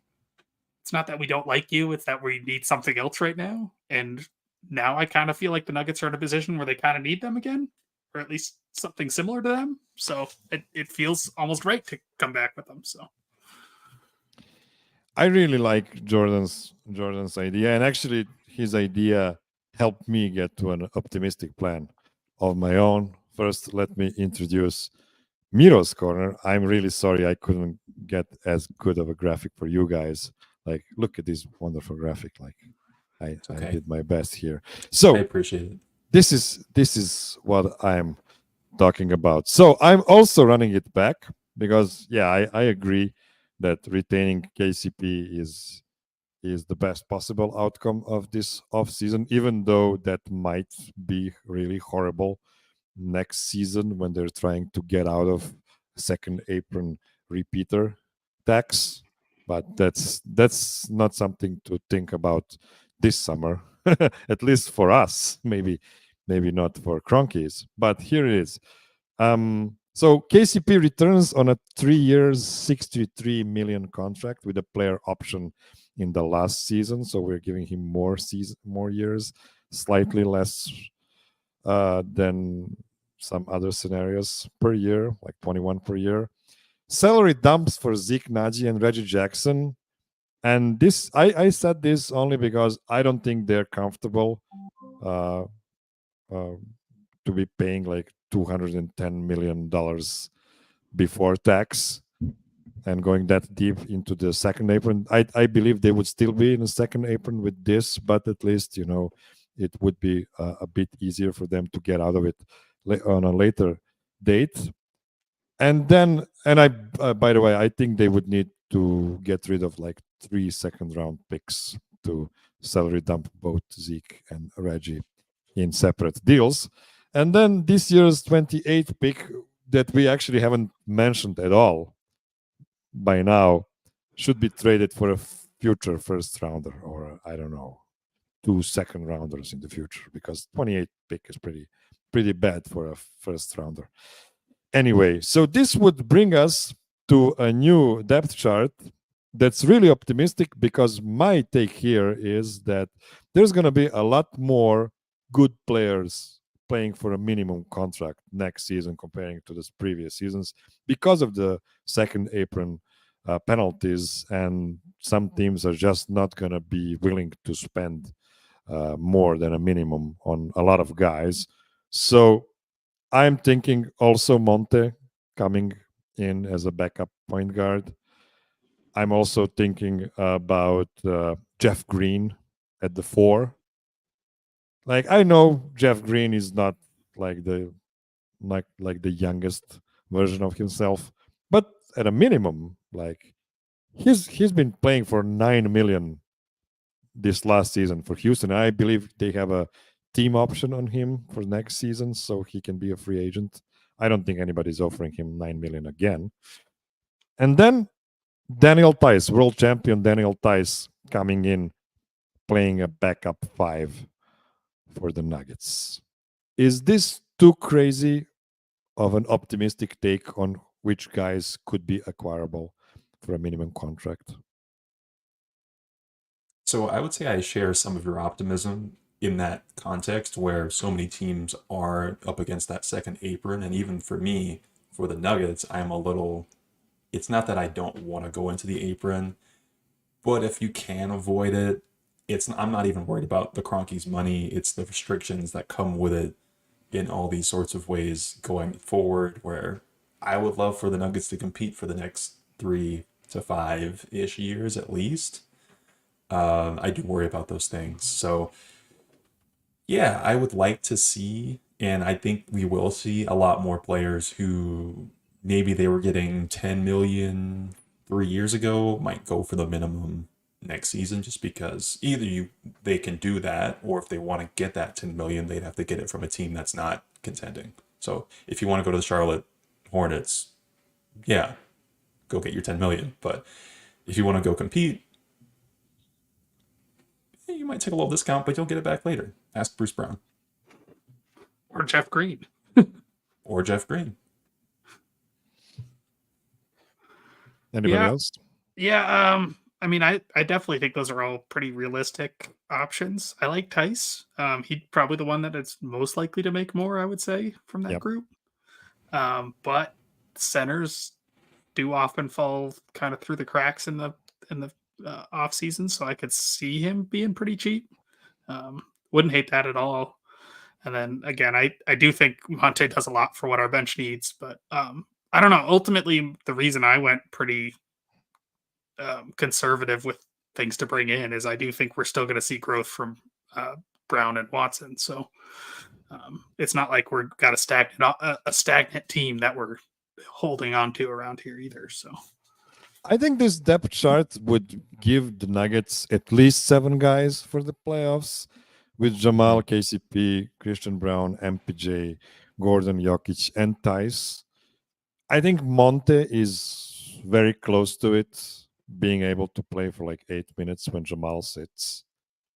it's not that we don't like you; it's that we need something else right now. And now I kind of feel like the Nuggets are in a position where they kind of need them again, or at least something similar to them. So it feels almost right to come back with them. So I really like Jordan's idea, and actually his idea helped me get to an optimistic plan of my own. First, let me introduce Miro's Corner. I'm really sorry I couldn't get as good of a graphic for you guys. Like, look at this wonderful graphic. Like, I did my best here. So I appreciate it. This is what I'm talking about. So I'm also running it back because I agree that retaining KCP is the best possible outcome of this offseason, even though that might be really horrible next season when they're trying to get out of second apron repeater tax. But that's not something to think about this summer, at least for us. Maybe not for Cronkies, but here it is. So KCP returns on a 3 years, $63 million contract with a player option in the last season. So we're giving him more years, slightly less than some other scenarios per year, like 21 per year. Salary dumps for Zeke Naji and Reggie Jackson. And this, I said this only because I don't think they're comfortable to be paying like $210 million before tax and going that deep into the second apron. I believe they would still be in the second apron with this, but at least, it would be a bit easier for them to get out of it on a later date. And then, by the way, I think they would need to get rid of like 3 second-round picks to salary dump both Zeke and Reggie in separate deals. And then this year's 28th pick that we actually haven't mentioned at all by now should be traded for a future first rounder, or I don't know, 2 second rounders in the future, because 28th pick is pretty bad for a first rounder. Anyway, so this would bring us to a new depth chart that's really optimistic, because my take here is that there's going to be a lot more good players playing for a minimum contract next season comparing to the previous seasons because of the second apron penalties, and some teams are just not going to be willing to spend more than a minimum on a lot of guys. So I'm thinking also Monte coming in as a backup point guard. I'm also thinking about Jeff Green at the 4. Like, I know Jeff Green is not like the the youngest version of himself, but at a minimum, like he's been playing for 9 million this last season for Houston. I believe they have a team option on him for next season, so he can be a free agent. I don't think anybody's offering him 9 million again. And then Daniel Tice, world champion Daniel Tice, coming in playing a backup 5 for the Nuggets. Is this too crazy of an optimistic take on which guys could be acquirable for a minimum contract? So I would say I share some of your optimism in that context where so many teams are up against that second apron. And even for me, for the Nuggets, I'm a little, it's not that I don't want to go into the apron, but if you can avoid it, I'm not even worried about the Kroenke's money. It's the restrictions that come with it in all these sorts of ways going forward, where I would love for the Nuggets to compete for the next 3 to 5-ish years at least. I do worry about those things. So yeah, I would like to see, and I think we will see a lot more players who maybe they were getting 10 million 3 years ago might go for the minimum next season, just because either they can do that, or if they want to get that 10 million, they'd have to get it from a team that's not contending. So if you want to go to the Charlotte Hornets, yeah, go get your 10 million. But if you want to go compete, you might take a little discount, but you'll get it back later. Ask Bruce Brown. Or Jeff Green. Or Jeff Green. Anybody else? Yeah, I mean, I definitely think those are all pretty realistic options. I like Tice. He's probably the one that is most likely to make more, I would say, from that group. But centers do often fall kind of through the cracks in the off season, so I could see him being pretty cheap. Wouldn't hate that at all. And then again, I do think Monte does a lot for what our bench needs, but I don't know. Ultimately, the reason I went pretty conservative with things to bring in is I do think we're still going to see growth from Brown and Watson. So it's not like we're got a stagnant team that we're holding on to around here either. So I think this depth chart would give the Nuggets at least 7 guys for the playoffs, with Jamal, KCP, Christian Brown, MPJ, Gordon, Jokic, and Tice. I think Monte is very close to it, being able to play for like 8 minutes when Jamal sits.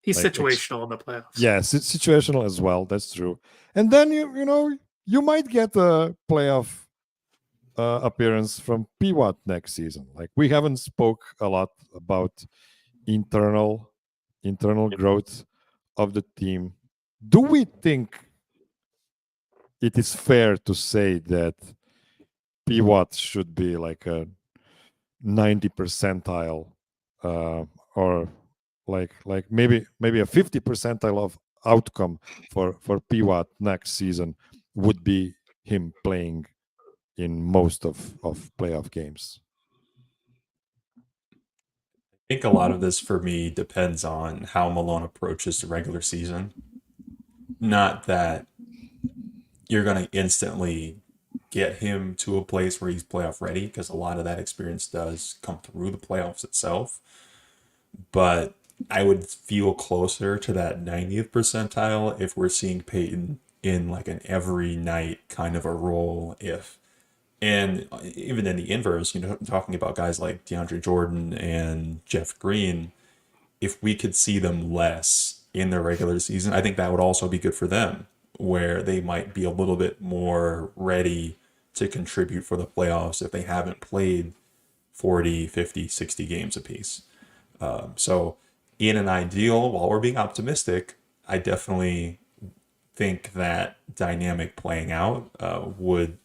he's Like, situational in the playoffs. Yes, it's situational as well. That's true. And then you might get a playoff appearance from P-Watt next season. Like, we haven't spoke a lot about internal growth of the team. Do we think it is fair to say that P-Watt should be like a 90 percentile or like maybe a 50 percentile of outcome for P-Watt next season would be him playing in most of playoff games? I think a lot of this for me depends on how Malone approaches the regular season. Not that you're going to instantly get him to a place where he's playoff ready, because a lot of that experience does come through the playoffs itself. But I would feel closer to that 90th percentile if we're seeing Peyton in like an every night kind of a role. And even in the inverse, talking about guys like DeAndre Jordan and Jeff Green, if we could see them less in the regular season, I think that would also be good for them, where they might be a little bit more ready to contribute for the playoffs if they haven't played 40, 50, 60 games apiece. So in an ideal, while we're being optimistic, I definitely think that dynamic playing out would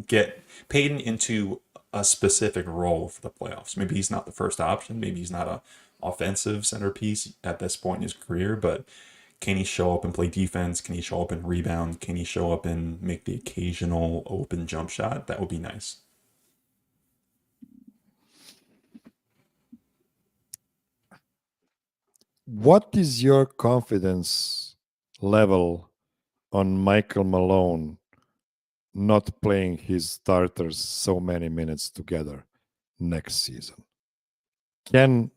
get Peyton into a specific role for the playoffs. Maybe he's not the first option. Maybe he's not a offensive centerpiece at this point in his career, but can he show up and play defense? Can he show up and rebound? Can he show up and make the occasional open jump shot? That would be nice. What is your confidence level on Michael Malone not playing his starters so many minutes together next season? Can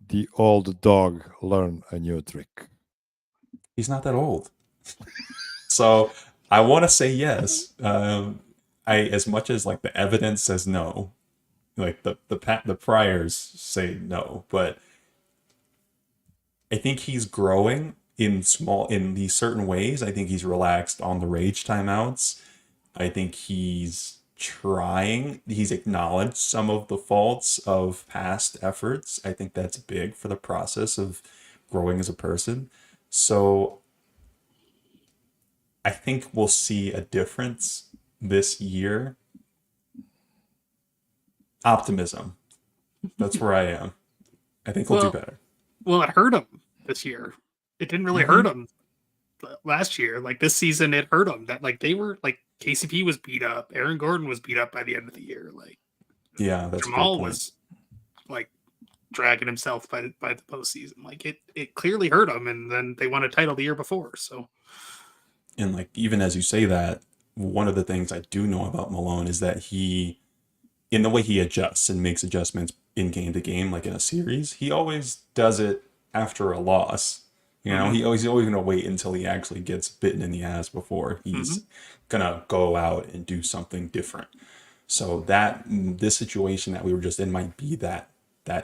the old dog learn a new trick? He's not that old. So I want to say yes. As much as like the evidence says no, like the priors say no, but I think he's growing in these certain ways. I think he's relaxed on the rage timeouts. I think he's acknowledged some of the faults of past efforts. I think that's big for the process of growing as a person. So I think we'll see a difference this year. Optimism. That's where I am. I think we'll do better. Well, it hurt him this year. It didn't really hurt him last year. Like this season, it hurt him. That like they were like KCP was beat up. Aaron Gordon was beat up by the end of the year. Like yeah, that's Jamal was like dragging himself by the postseason. Like it clearly hurt him, and then they won a title the year before. So, and like even as you say that, one of the things I do know about Malone is that he, in the way he adjusts and makes adjustments in game to game, like in a series, he always does it after a loss. You know, he's always going to wait until he actually gets bitten in the ass before he's going to go out and do something different. So this situation that we were just in might be that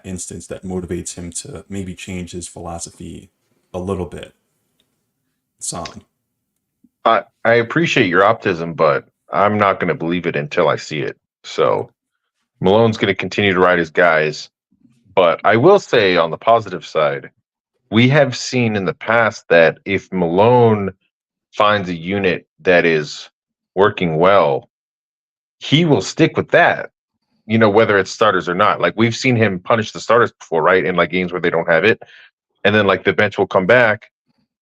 instance that motivates him to maybe change his philosophy a little bit. I appreciate your optimism, but I'm not going to believe it until I see it. So Malone's going to continue to ride his guys. But I will say on the positive side, we have seen in the past that if Malone finds a unit that is working well, he will stick with that, you know, whether it's starters or not. Like we've seen him punish the starters before, right? In like games where they don't have it. And then like the bench will come back,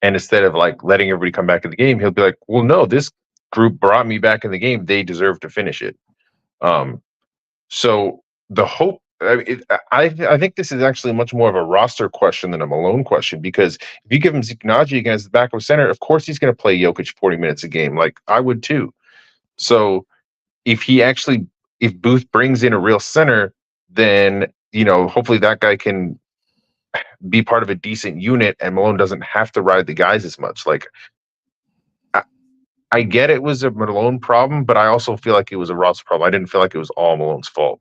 and instead of like letting everybody come back to the game, he'll be like, well, no, this group brought me back in the game. They deserve to finish it. So the hope, I think this is actually much more of a roster question than a Malone question, because if you give him Zeke Naji against the backup center, of course he's going to play Jokic 40 minutes a game. Like I would too. So if Booth brings in a real center, then, you know, hopefully that guy can be part of a decent unit and Malone doesn't have to ride the guys as much. Like I get it was a Malone problem, but I also feel like it was a roster problem. I didn't feel like it was all Malone's fault.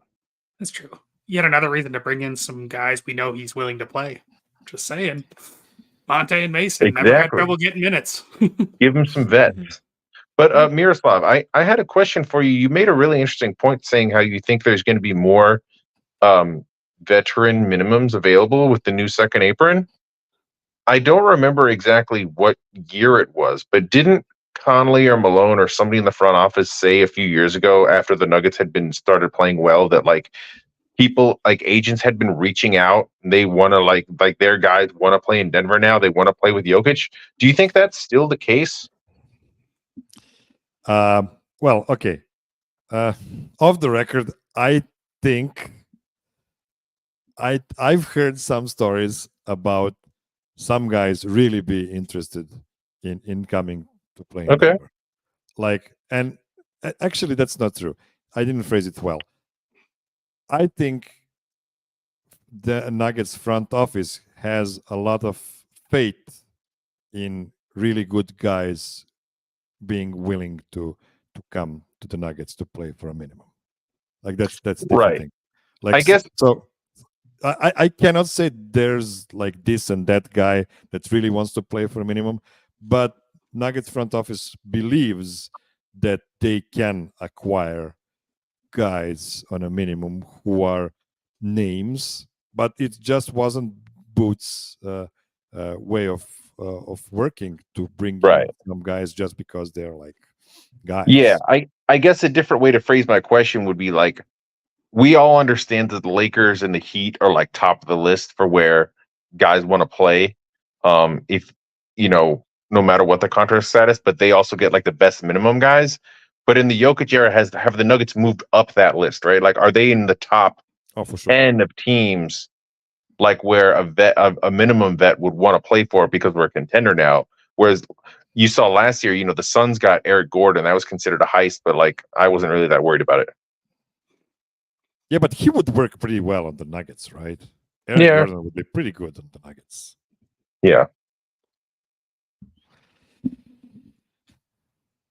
that's true. Yet another reason to bring in some guys we know he's willing to play. Just saying. Monte and Mason never had trouble getting minutes. Give him some vets. But Miroslav, I had a question for you. You made a really interesting point saying how you think there's going to be more veteran minimums available with the new second apron. I don't remember exactly what year it was, but didn't Conley or Malone or somebody in the front office say a few years ago after the Nuggets had been started playing well that like people like agents had been reaching out and they want to like their guys want to play in Denver now. They want to play with Jokic. Do you think that's still the case? Well, okay. Off the record, I think I've heard some stories about some guys really be interested in coming to play in Denver. Like, and actually that's not true. I didn't phrase it well. I think the Nuggets front office has a lot of faith in really good guys being willing to come to the Nuggets to play for a minimum. Like that's the different thing. Like, I guess so. I cannot say there's like this and that guy that really wants to play for a minimum, but Nuggets front office believes that they can acquire guys on a minimum who are names, but it just wasn't Boots' way of working to bring in some guys just because they're like guys. Yeah, I guess a different way to phrase my question would be like, we all understand that the Lakers and the Heat are like top of the list for where guys want to play. If no matter what the contract status, but they also get like the best minimum guys. But in the Jokic era, have the Nuggets moved up that list, right? Like, are they in the top for sure. 10 of teams, like where a minimum vet would want to play for because we're a contender now? Whereas you saw last year, the Suns got Eric Gordon. That was considered a heist, but like I wasn't really that worried about it. Yeah, but he would work pretty well on the Nuggets, right? Eric Gordon would be pretty good on the Nuggets. Yeah.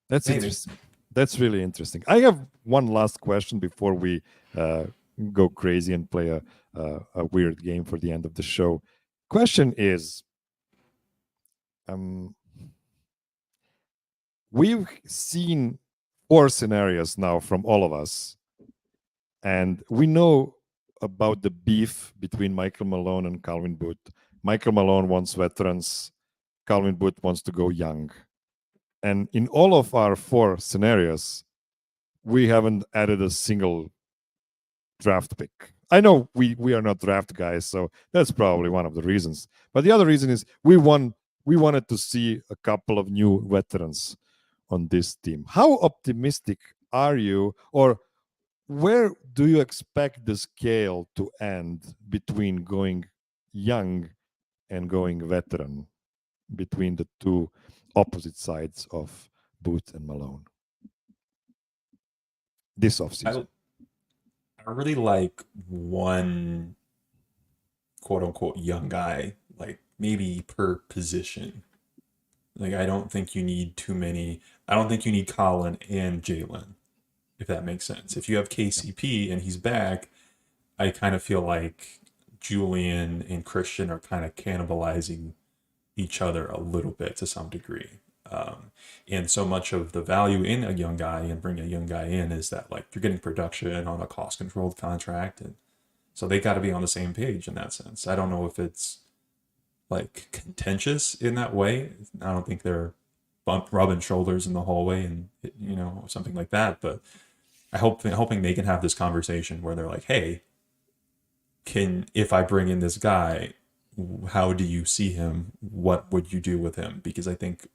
That's interesting. That's really interesting. I have one last question before we go crazy and play a weird game for the end of the show. Question is, we've seen 4 scenarios now from all of us, and we know about the beef between Michael Malone and Calvin Booth. Michael Malone wants veterans. Calvin Booth wants to go young. And in all of our 4 scenarios, we haven't added a single draft pick. I know we are not draft guys, so that's probably one of the reasons. But the other reason is we wanted to see a couple of new veterans on this team. How optimistic are you, or where do you expect the scale to end between going young and going veteran, between the two opposite sides of Booth and Malone this offseason? I really like one quote unquote young guy, like maybe per position. Like, I don't think you need too many. I don't think you need Colin and Jalen, if that makes sense. If you have KCP and he's back, I kind of feel like Julian and Christian are kind of cannibalizing each other a little bit to some degree. And so much of the value in a young guy and bringing a young guy in is that, like, you're getting production on a cost controlled contract. And so they got to be on the same page in that sense. I don't know if it's like contentious in that way. I don't think they're rubbing shoulders in the hallway and, something like that. But hoping they can have this conversation where they're like, hey, if I bring in this guy, how do you see him? What would you do with him? Because I think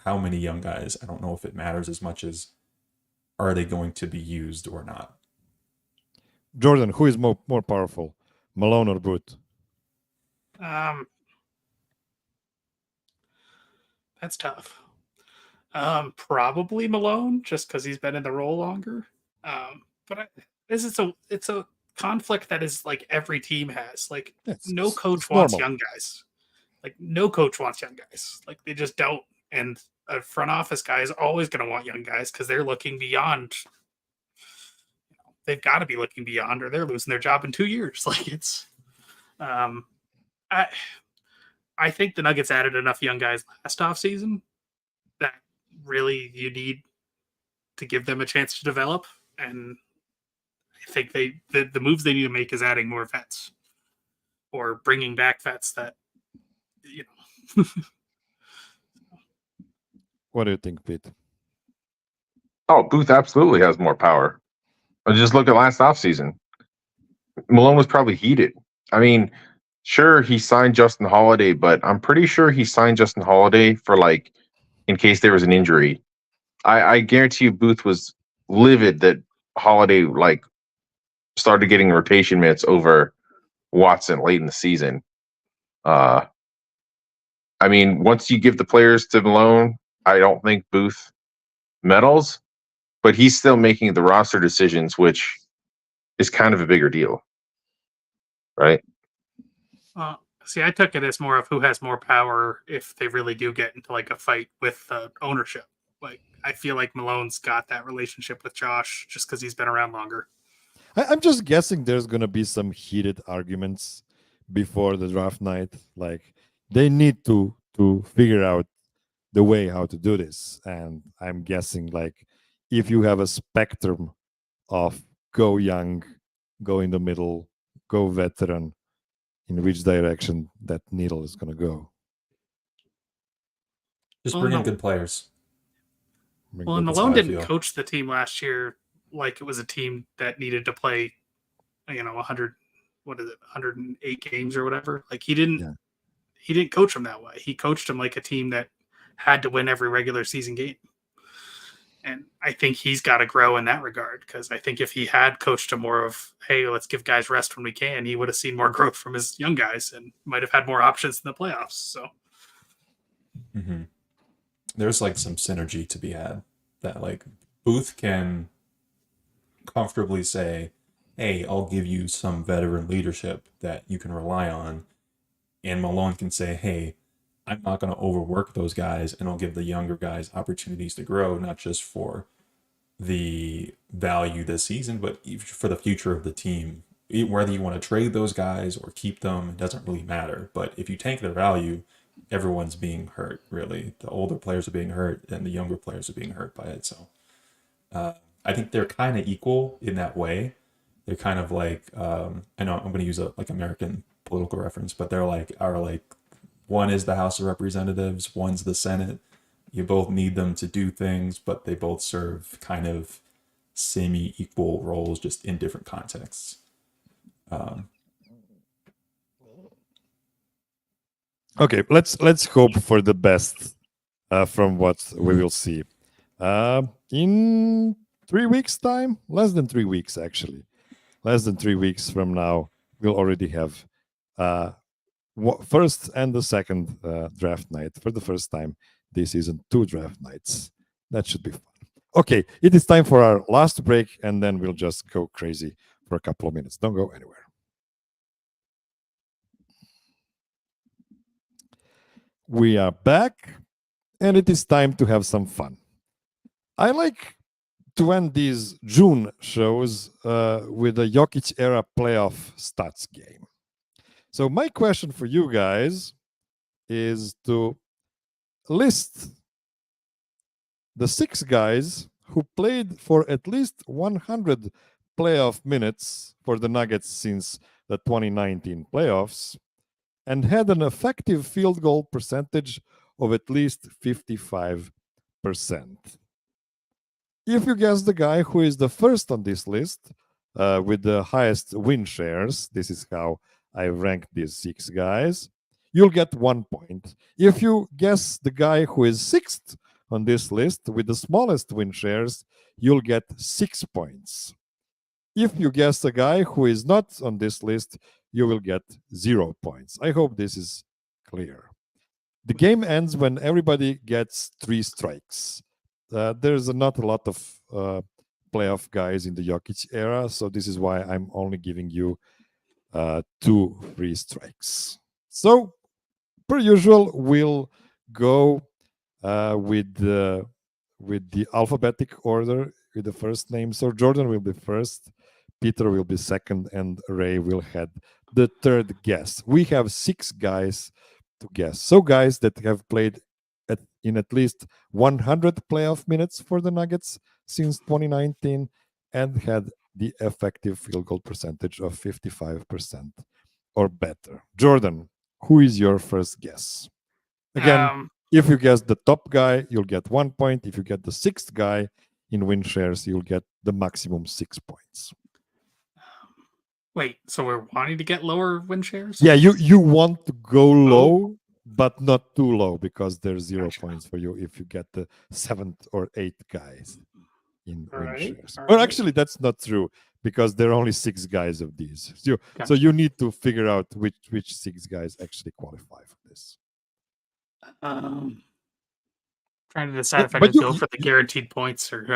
how many young guys, I don't know if it matters as much as are they going to be used or not. Jordan, who is more powerful, Malone or Booth? That's tough. Probably Malone, just because he's been in the role longer. But it's a conflict that is like every team has. Like, no coach wants young guys. Like, no coach wants young guys. Like, they just don't. And a front office guy is always going to want young guys because they're looking beyond. They've got to be looking beyond, or they're losing their job in 2 years. Like, it's. I think the Nuggets added enough young guys last offseason that really you need to give them a chance to develop. And I think the moves they need to make is adding more vets or bringing back vets that, What do you think, Pete? Oh, Booth absolutely has more power. Just look at last offseason. Malone was probably heated. I mean, sure, he signed Justin Holiday, but I'm pretty sure he signed Justin Holiday for, like, in case there was an injury. I guarantee you Booth was livid that Holiday, like, started getting rotation minutes over Watson late in the season. I mean, once you give the players to Malone, I don't think Booth meddles, but he's still making the roster decisions, which is kind of a bigger deal, right? See, I took it as more of who has more power if they really do get into like a fight with ownership. Like, I feel like Malone's got that relationship with Josh just because he's been around longer. I'm just guessing there's going to be some heated arguments before the draft night. Like, they need to figure out the way how to do this. And I'm guessing, like, if you have a spectrum of go young, go in the middle, go veteran, in which direction that needle is going to go. Just bring in good players. Well, and Malone didn't coach the team last year like it was a team that needed to play 100, what is it, 108 games or whatever. Like he didn't coach them that way. He coached them like a team that had to win every regular season game. And I think he's got to grow in that regard, because I think if he had coached him more of, hey, let's give guys rest when we can, he would have seen more growth from his young guys and might have had more options in the playoffs. So there's like some synergy to be had that like Booth can comfortably say, hey, I'll give you some veteran leadership that you can rely on. And Malone can say, hey, I'm not going to overwork those guys, and I'll give the younger guys opportunities to grow, not just for the value this season, but for the future of the team. Whether you want to trade those guys or keep them, it doesn't really matter. But if you tank their value, everyone's being hurt, really. The older players are being hurt, and the younger players are being hurt by it. So I think they're kind of equal in that way. They're kind of like, I know I'm going to use a like American political reference, but they're like, one is the House of Representatives, one's the Senate. You both need them to do things, but they both serve kind of semi-equal roles, just in different contexts. Okay, let's hope for the best from what we will see. In 3 weeks' time, less than 3 weeks actually, less than 3 weeks from now, we'll already have first and the second draft night for the first time this season. 2 draft nights. That should be fun. Okay, it is time for our last break, and then we'll just go crazy for a couple of minutes. Don't go anywhere. We are back, and it is time to have some fun. I like to end these June shows with a Jokic era playoff stats game. So my question for you guys is to list the 6 guys who played for at least 100 playoff minutes for the Nuggets since the 2019 playoffs and had an effective field goal percentage of at least 55%. If you guess the guy who is the first on this list with the highest win shares, this is how I ranked these 6 guys, you'll get 1 point. If you guess the guy who is 6th on this list with the smallest win shares, you'll get 6 points. If you guess the guy who is not on this list, you will get 0 points. I hope this is clear. The game ends when everybody gets 3 strikes. There's not a lot of playoff guys in the Jokic era, so this is why I'm only giving you 2 free strikes. So, per usual, we'll go with the alphabetic order with the first name. So Jordan will be first, Peter will be second, and Ray will head the third guess. We have 6 guys to guess. So guys that have played in at least 100 playoff minutes for the Nuggets since 2019 and had the effective field goal percentage of 55% or better. Jordan, who is your first guess? Again, if you guess the top guy, you'll get 1 point. If you get the 6th guy in win shares, you'll get the maximum 6 points. Wait, so we're wanting to get lower win shares? Yeah, you want to go low, but not too low, because there's 0 points for you if you get the 7th or 8th guys in win shares. Or actually, that's not true, because there are only 6 guys of these. So you need to figure out which 6 guys actually qualify for this. Trying to decide if I could go for the guaranteed points or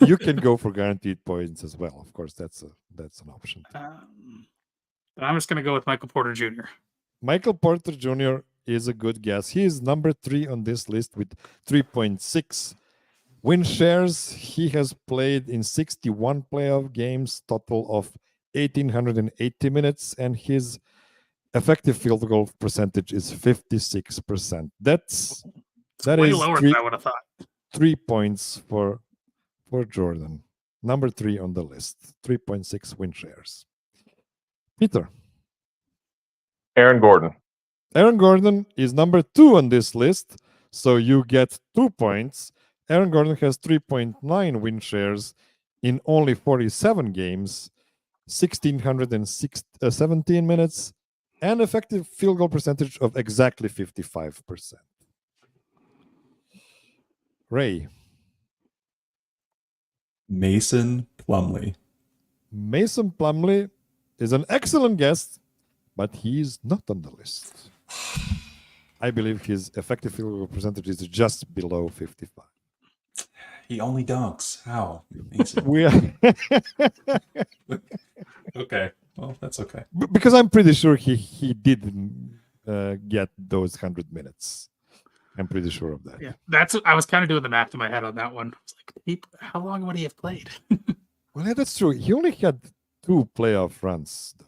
you can go for guaranteed points as well. Of course, that's an option. But I'm just going to go with Michael Porter Jr. Michael Porter Jr. is a good guess. He is number 3 on this list with 3.6 win shares. He has played in 61 playoff games, total of 1,880 minutes, and his effective field goal percentage is 56%. That way is lower than I would have thought. 3 points for Jordan. Number 3 on the list. 3.6 win shares. Peter. Aaron Gordon. Aaron Gordon is number 2 on this list, so you get 2 points. Aaron Gordon has 3.9 win shares in only 47 games. 1,617 minutes, and effective field goal percentage of exactly 55%. Ray. Mason Plumlee. Mason Plumlee is an excellent guest, but he's not on the list. I believe his effective field goal percentage is just below 55. He only dunks. How? Mason. We are Okay. Well, that's okay. because I'm pretty sure he did get those 100 minutes. I'm pretty sure of that. Yeah, I was kind of doing the math in my head on that one. I was like, how long would he have played? Well, yeah, that's true. He only had 2 playoff runs. Though.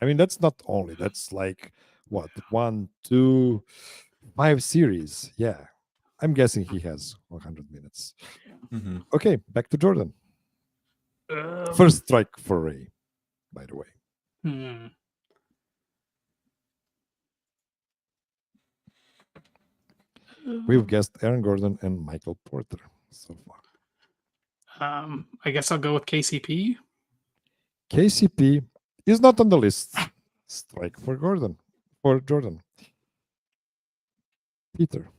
I mean, that's not only. That's like what 1, 2, 5 series. Yeah, I'm guessing he has 100 minutes. Mm-hmm. Okay, back to Jordan. First strike for Ray, by the way. We've guessed Aaron Gordon and Michael Porter so far. I guess I'll go with KCP. KCP is not on the list. Strike for Jordan. Peter.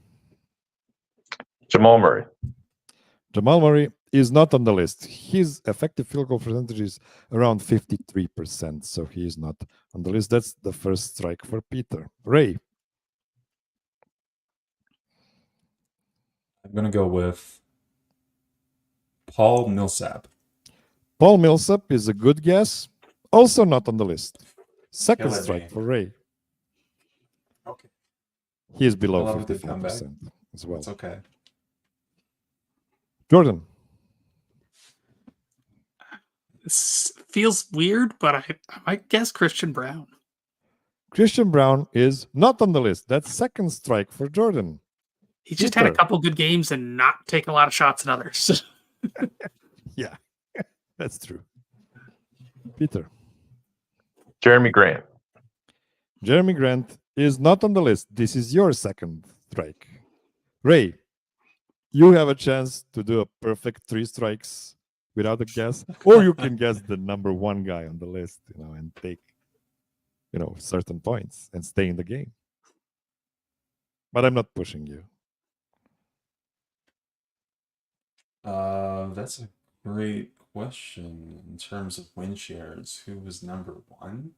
Jamal Murray. Jamal Murray is not on the list. His effective field goal percentage is around 53%, so he is not on the list. That's the first strike for Peter. Ray. I'm going to go with Paul Millsap. Paul Millsap is a good guess. Also not on the list. Second Killing strike me. for Ray. Okay. He is below I'll have a good 55% as well. That's okay. Jordan. This feels weird, but I might guess Christian Brown. Christian Brown is not on the list. That's second strike for Jordan. He just had a Peter. couple good games and not take a lot of shots at others. Yeah, that's true. Peter. Jeremy Grant. Jeremy Grant is not on the list. This is your second strike. Ray, you have a chance to do a perfect 3 strikes without a guess, or you can guess the number 1 guy on the list, and take, certain points and stay in the game. But I'm not pushing you. That's a great question in terms of win shares. Who was number 1?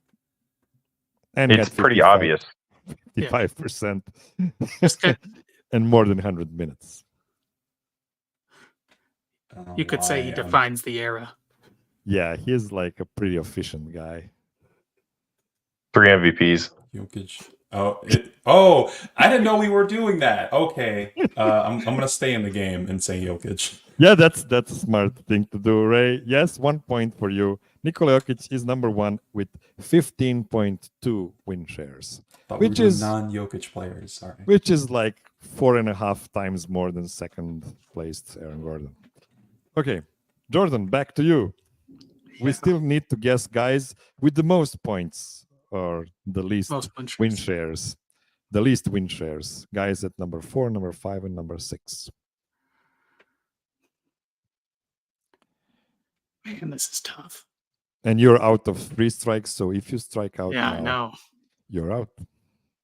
And It's got pretty 55 obvious. 55% Just could- and more than 100 minutes. I don't know you could say he why defines the era. Yeah, he's like a pretty efficient guy. 3 MVPs. Jokic. I didn't know we were doing that. Okay. I'm going to stay in the game and say Jokic. Yeah, that's a smart thing to do, Ray. Yes, 1 point for you. Nikola Jokic is number 1 with 15.2 win shares, Thought we were which doing is non-Jokic players. Sorry. which is like 4.5 times more than second placed Aaron Gordon. Okay, Jordan, back to you. We still need to guess guys with the most points or the least Most win win shares. shares. The least win shares. Guys at number 4, number 5, and number 6. Man, this is tough. And you're out of 3 strikes, so if you strike out Yeah, I now, know. you're out.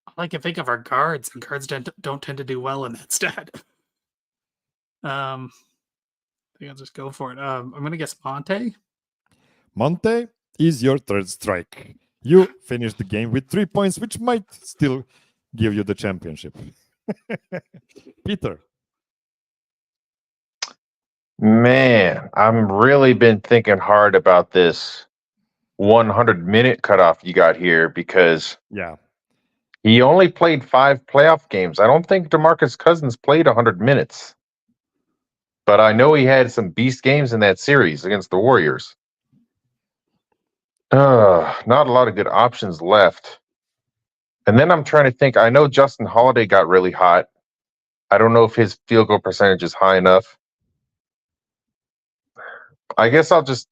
All I can think of are guards, and guards don't tend to do well in that stat. I think I'll just go for it. I'm gonna guess Monte. Monte is your third strike. You finished the game with 3 points, which might still give you the championship. Peter. Man, I'm really been thinking hard about this 100-minute cutoff you got here because Yeah. he only played 5 playoff games. I don't think DeMarcus Cousins played 100 minutes. But I know he had some beast games in that series against the Warriors. Not a lot of good options left. And then I'm trying to think. I know Justin Holiday got really hot. I don't know if his field goal percentage is high enough. I guess I'll just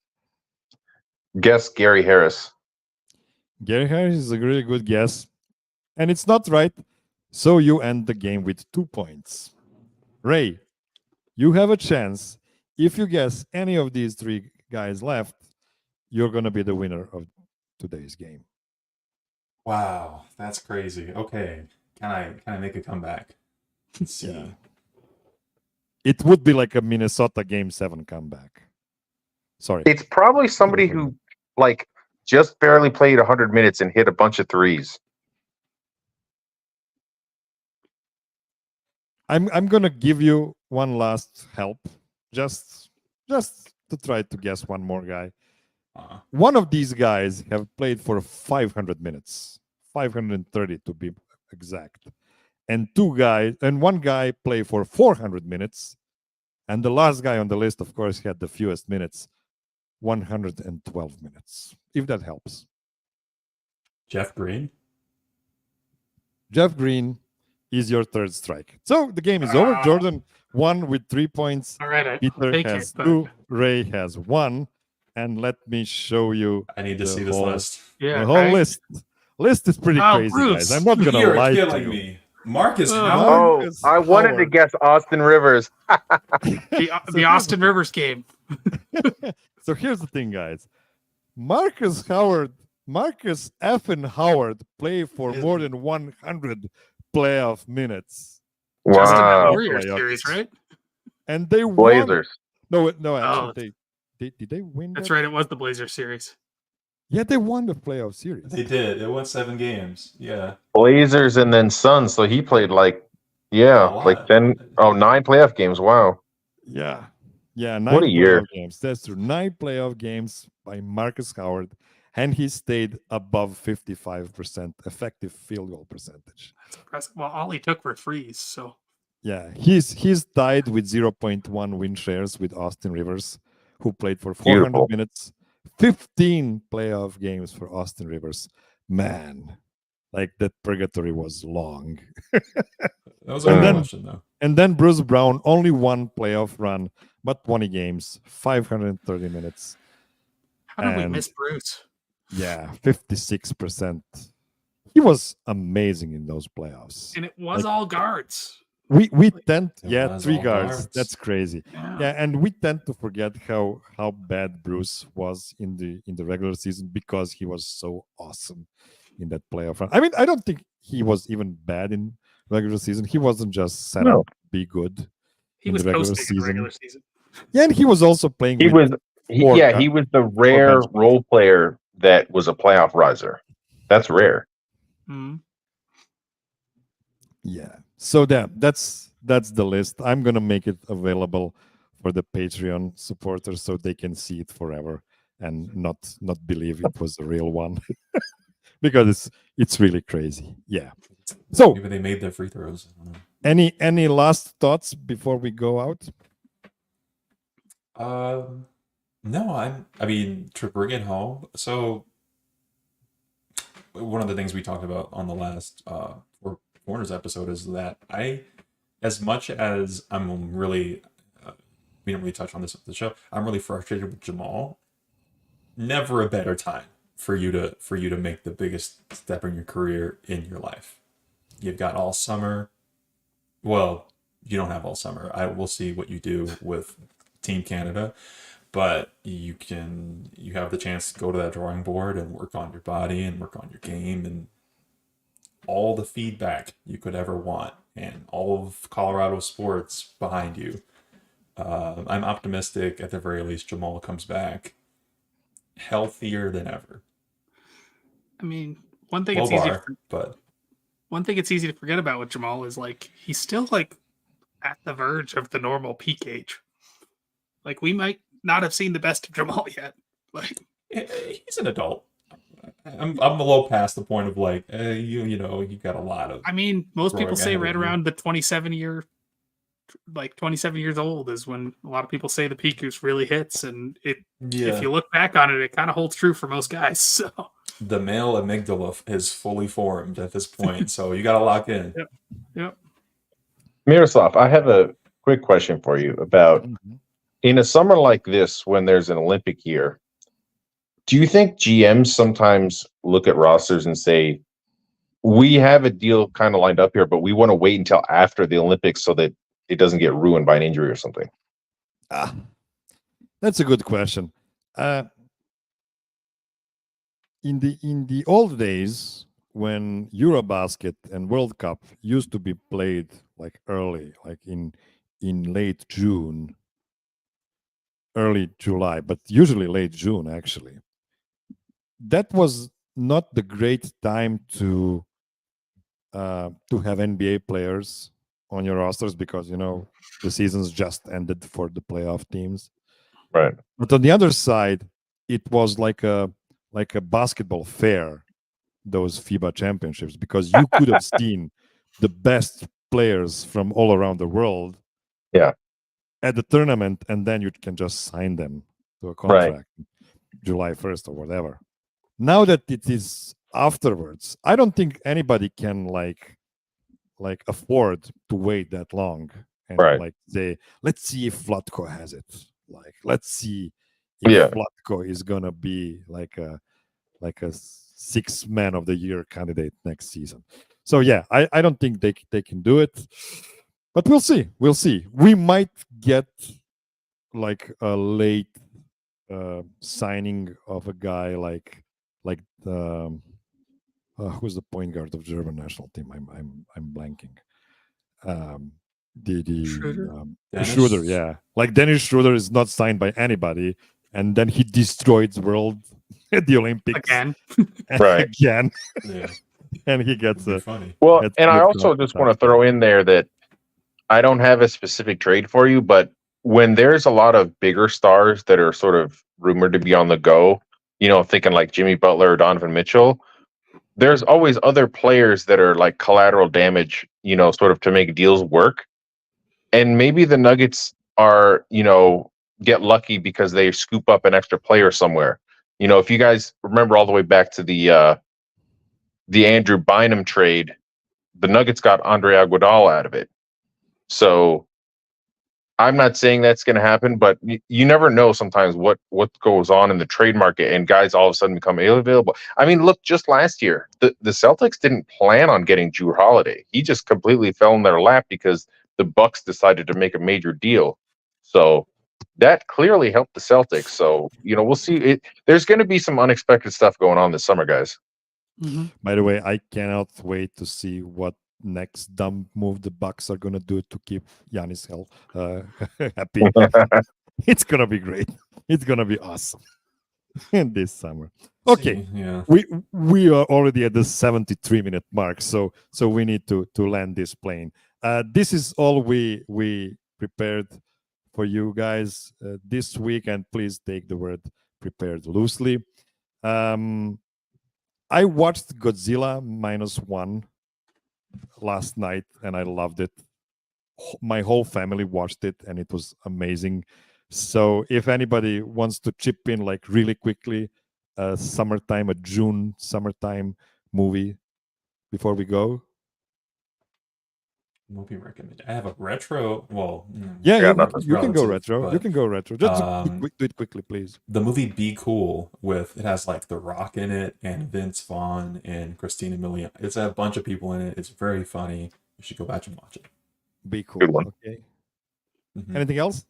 guess Gary Harris. Gary Harris is a really good guess. And it's not right. So you end the game with 2 points. Ray, you have a chance. If you guess any of these 3 guys left, you're going to be the winner of today's game. Wow, that's crazy. Okay, can I make a comeback? Let's see. Yeah. It would be like a Minnesota Game 7 comeback. Sorry. It's probably somebody who like just barely played 100 minutes and hit a bunch of threes. I'm gonna give you one last help, just to try to guess one more guy. One of these guys have played for 500 minutes, 530 to be exact, and one guy played for 400 minutes, and the last guy on the list, of course, had the fewest minutes, 112 minutes. If that helps. Jeff Green. Jeff Green is your third strike. So the game is over. Jordan won with 3 points. All right. Peter has 2. Ray has 1. And let me show you. I need to see this list. Yeah, the whole list. List is pretty crazy, Bruce, guys. I'm not gonna You're lie to killing you. me. Marcus Oh, Howard. I wanted to guess Austin Rivers. The Austin Rivers game. So here's the thing, guys. Marcus effing Howard played for more than 100 playoff minutes. Just in that Wow. Warriors Playoffs. series, right? And they won. Blazers. No, Oh. actually, did they win? That's that? right. It was the Blazers series. Yeah, they won the playoff series. They did. It won 7 games. Yeah. Blazers and then Suns. So he played like, A lot. 9 playoff games. Wow. Yeah. 9 What a year. playoff games. That's true. 9 playoff games by Marcus Howard, and he stayed above 55% effective field goal percentage. That's impressive. Well, all he took were threes. So Yeah, he's tied with 0.1 win shares with Austin Rivers, who played for 400 Beautiful. minutes, 15 playoff games for Austin Rivers. Man, like that purgatory was long. That was a good question, though. And then Bruce Brown, only 1 playoff run, but 20 games, 530 minutes. how did we And- miss Bruce? Yeah, 56%. He was amazing in those playoffs. And it was Like- all guards. We tend, It was 3 all guards. guards. That's crazy. Yeah. Yeah, and we tend to forget how bad Bruce was in the regular season because he was so awesome in that playoff run. I mean, I don't think he was even bad in regular season. He wasn't just set No. up to be good. He in was the regular coasting in the season. regular season. Yeah, and he was also playing. He with was, Four guys. he was the rare bench players. role player that was a playoff riser. That's rare. Mhm. Yeah. So that's the list. I'm gonna make it available for the Patreon supporters so they can see it forever and not believe it was the real one. Because it's really crazy. Yeah. So Maybe they made their free throws. I don't know. any last thoughts before we go out? No, I mean, to bring it home. So, one of the things we talked about on the last Four Corners episode is that as much as I'm really, we didn't really touch on this at the show. I'm really frustrated with Jamal. Never a better time for you to make the biggest step in your career in your life. You've got all summer. Well, you don't have all summer. I will see what you do with Team Canada, but you have the chance to go to that drawing board and work on your body and work on your game and all the feedback you could ever want and all of Colorado sports behind you. I'm optimistic at the very least Jamal comes back healthier than ever. I mean, one thing Low it's easy bar, but one thing it's easy to forget about with Jamal is like he's still like at the verge of the normal peak age. Like we might not have seen the best of Jamal yet. Like he's an adult. I'm a little past the point of like you know you got a lot of. I mean, most people Growing say ahead right of you. around the 27 years old is when a lot of people say the peak is really hits, and if you look back on it, it kind of holds true for most guys. So The male amygdala is fully formed at this point, so you got to lock in. Yep. Miroslav, I have a quick question for you about Mhm. in a summer like this when there's an Olympic year. Do you think GMs sometimes look at rosters and say, we have a deal kind of lined up here, but we want to wait until after the Olympics so that it doesn't get ruined by an injury or something? That's a good question. in the old days when Eurobasket and World Cup used to be played like early, like in late June, early July, but usually late June actually. That was not the great time to have NBA players on your rosters because the seasons just ended for the playoff teams. Right. But on the other side, it was like a basketball fair, those FIBA championships, because you could have seen the best players from all around the world Yeah. at the tournament, and then you can just sign them to a Right. contract July 1st or whatever. Now that it is afterwards, I don't think anybody can like afford to wait that long and Right. like say, let's see if Vlatko has it. Like, let's see if Yeah. Vlatko is gonna be like a 6th man of the year candidate next season. So yeah, I don't think they can do it, but we'll see. We'll see. We might get like a late signing of a guy like who's the point guard of German national team? I'm blanking. Schroeder? Dennis? Schroeder, yeah. Like Dennis Schroeder is not signed by anybody, and then he destroyed the world at the Olympics Again. Right. again, Yeah, and he gets it'd be a. funny. Well, That's and I good also stuff. just want to throw in there that I don't have a specific trade for you, but when there's a lot of bigger stars that are sort of rumored to be on the go, thinking like Jimmy Butler or Donovan Mitchell, there's always other players that are like collateral damage, sort of to make deals work. And maybe the Nuggets are, get lucky because they scoop up an extra player somewhere. If you guys remember all the way back to the Andrew Bynum trade, the Nuggets got Andre Iguodala out of it. So I'm not saying that's going to happen, but you never know sometimes what goes on in the trade market and guys all of a sudden become available. I mean, look, just last year, the Celtics didn't plan on getting Jrue Holiday. He just completely fell in their lap because the Bucks decided to make a major deal. So that clearly helped the Celtics. So, we'll see. There's going to be some unexpected stuff going on this summer, guys. Mm-hmm. By the way, I cannot wait to see what next dumb move the Bucks are gonna do to keep Giannis happy. It's gonna be great. It's gonna be awesome this summer. Okay, See, yeah. we are already at the 73-minute mark, so we need to land this plane. This is all we prepared for you guys this week, and please take the word prepared loosely. I watched Godzilla -1 last night and I loved it. My whole family watched it and it was amazing. So if anybody wants to chip in like really quickly, a June summertime movie before we go. Movie recommend. I have a retro. Well, Yeah, got nothing. you can go relative, retro. You but, can go retro. Just um, do it quickly, please. the movie Be Cool with it has like The Rock in it and Vince Vaughn and Christina Milian. It's a bunch of people in it. It's very funny. You should go back and watch it. Be cool. Good one. Okay. Mhm. Anything else?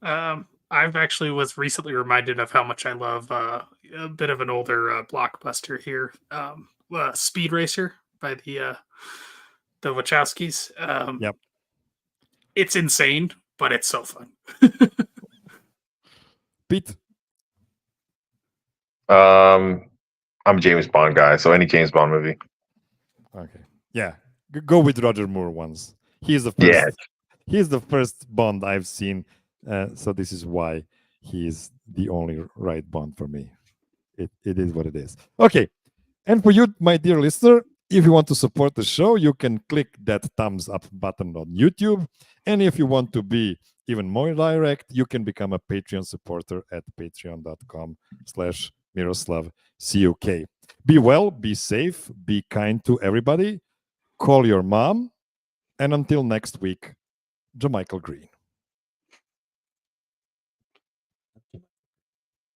I've actually was recently reminded of how much I love a bit of an older blockbuster here, Speed Racer by the Wachowskis. Yep. It's insane, but it's so fun. Pete. I'm a James Bond guy, so any James Bond movie. Okay. Yeah. Go with Roger Moore once. He's the first. Yeah. He's the first Bond I've seen. So this is why he's the only right Bond for me. It is what it is. Okay. And for you, my dear listener, if you want to support the show, you can click that thumbs up button on YouTube. And if you want to be even more direct, you can become a Patreon supporter at patreon.com/MiroslavCuk. Be well, be safe, be kind to everybody. Call your mom. And until next week, JaMichael Green.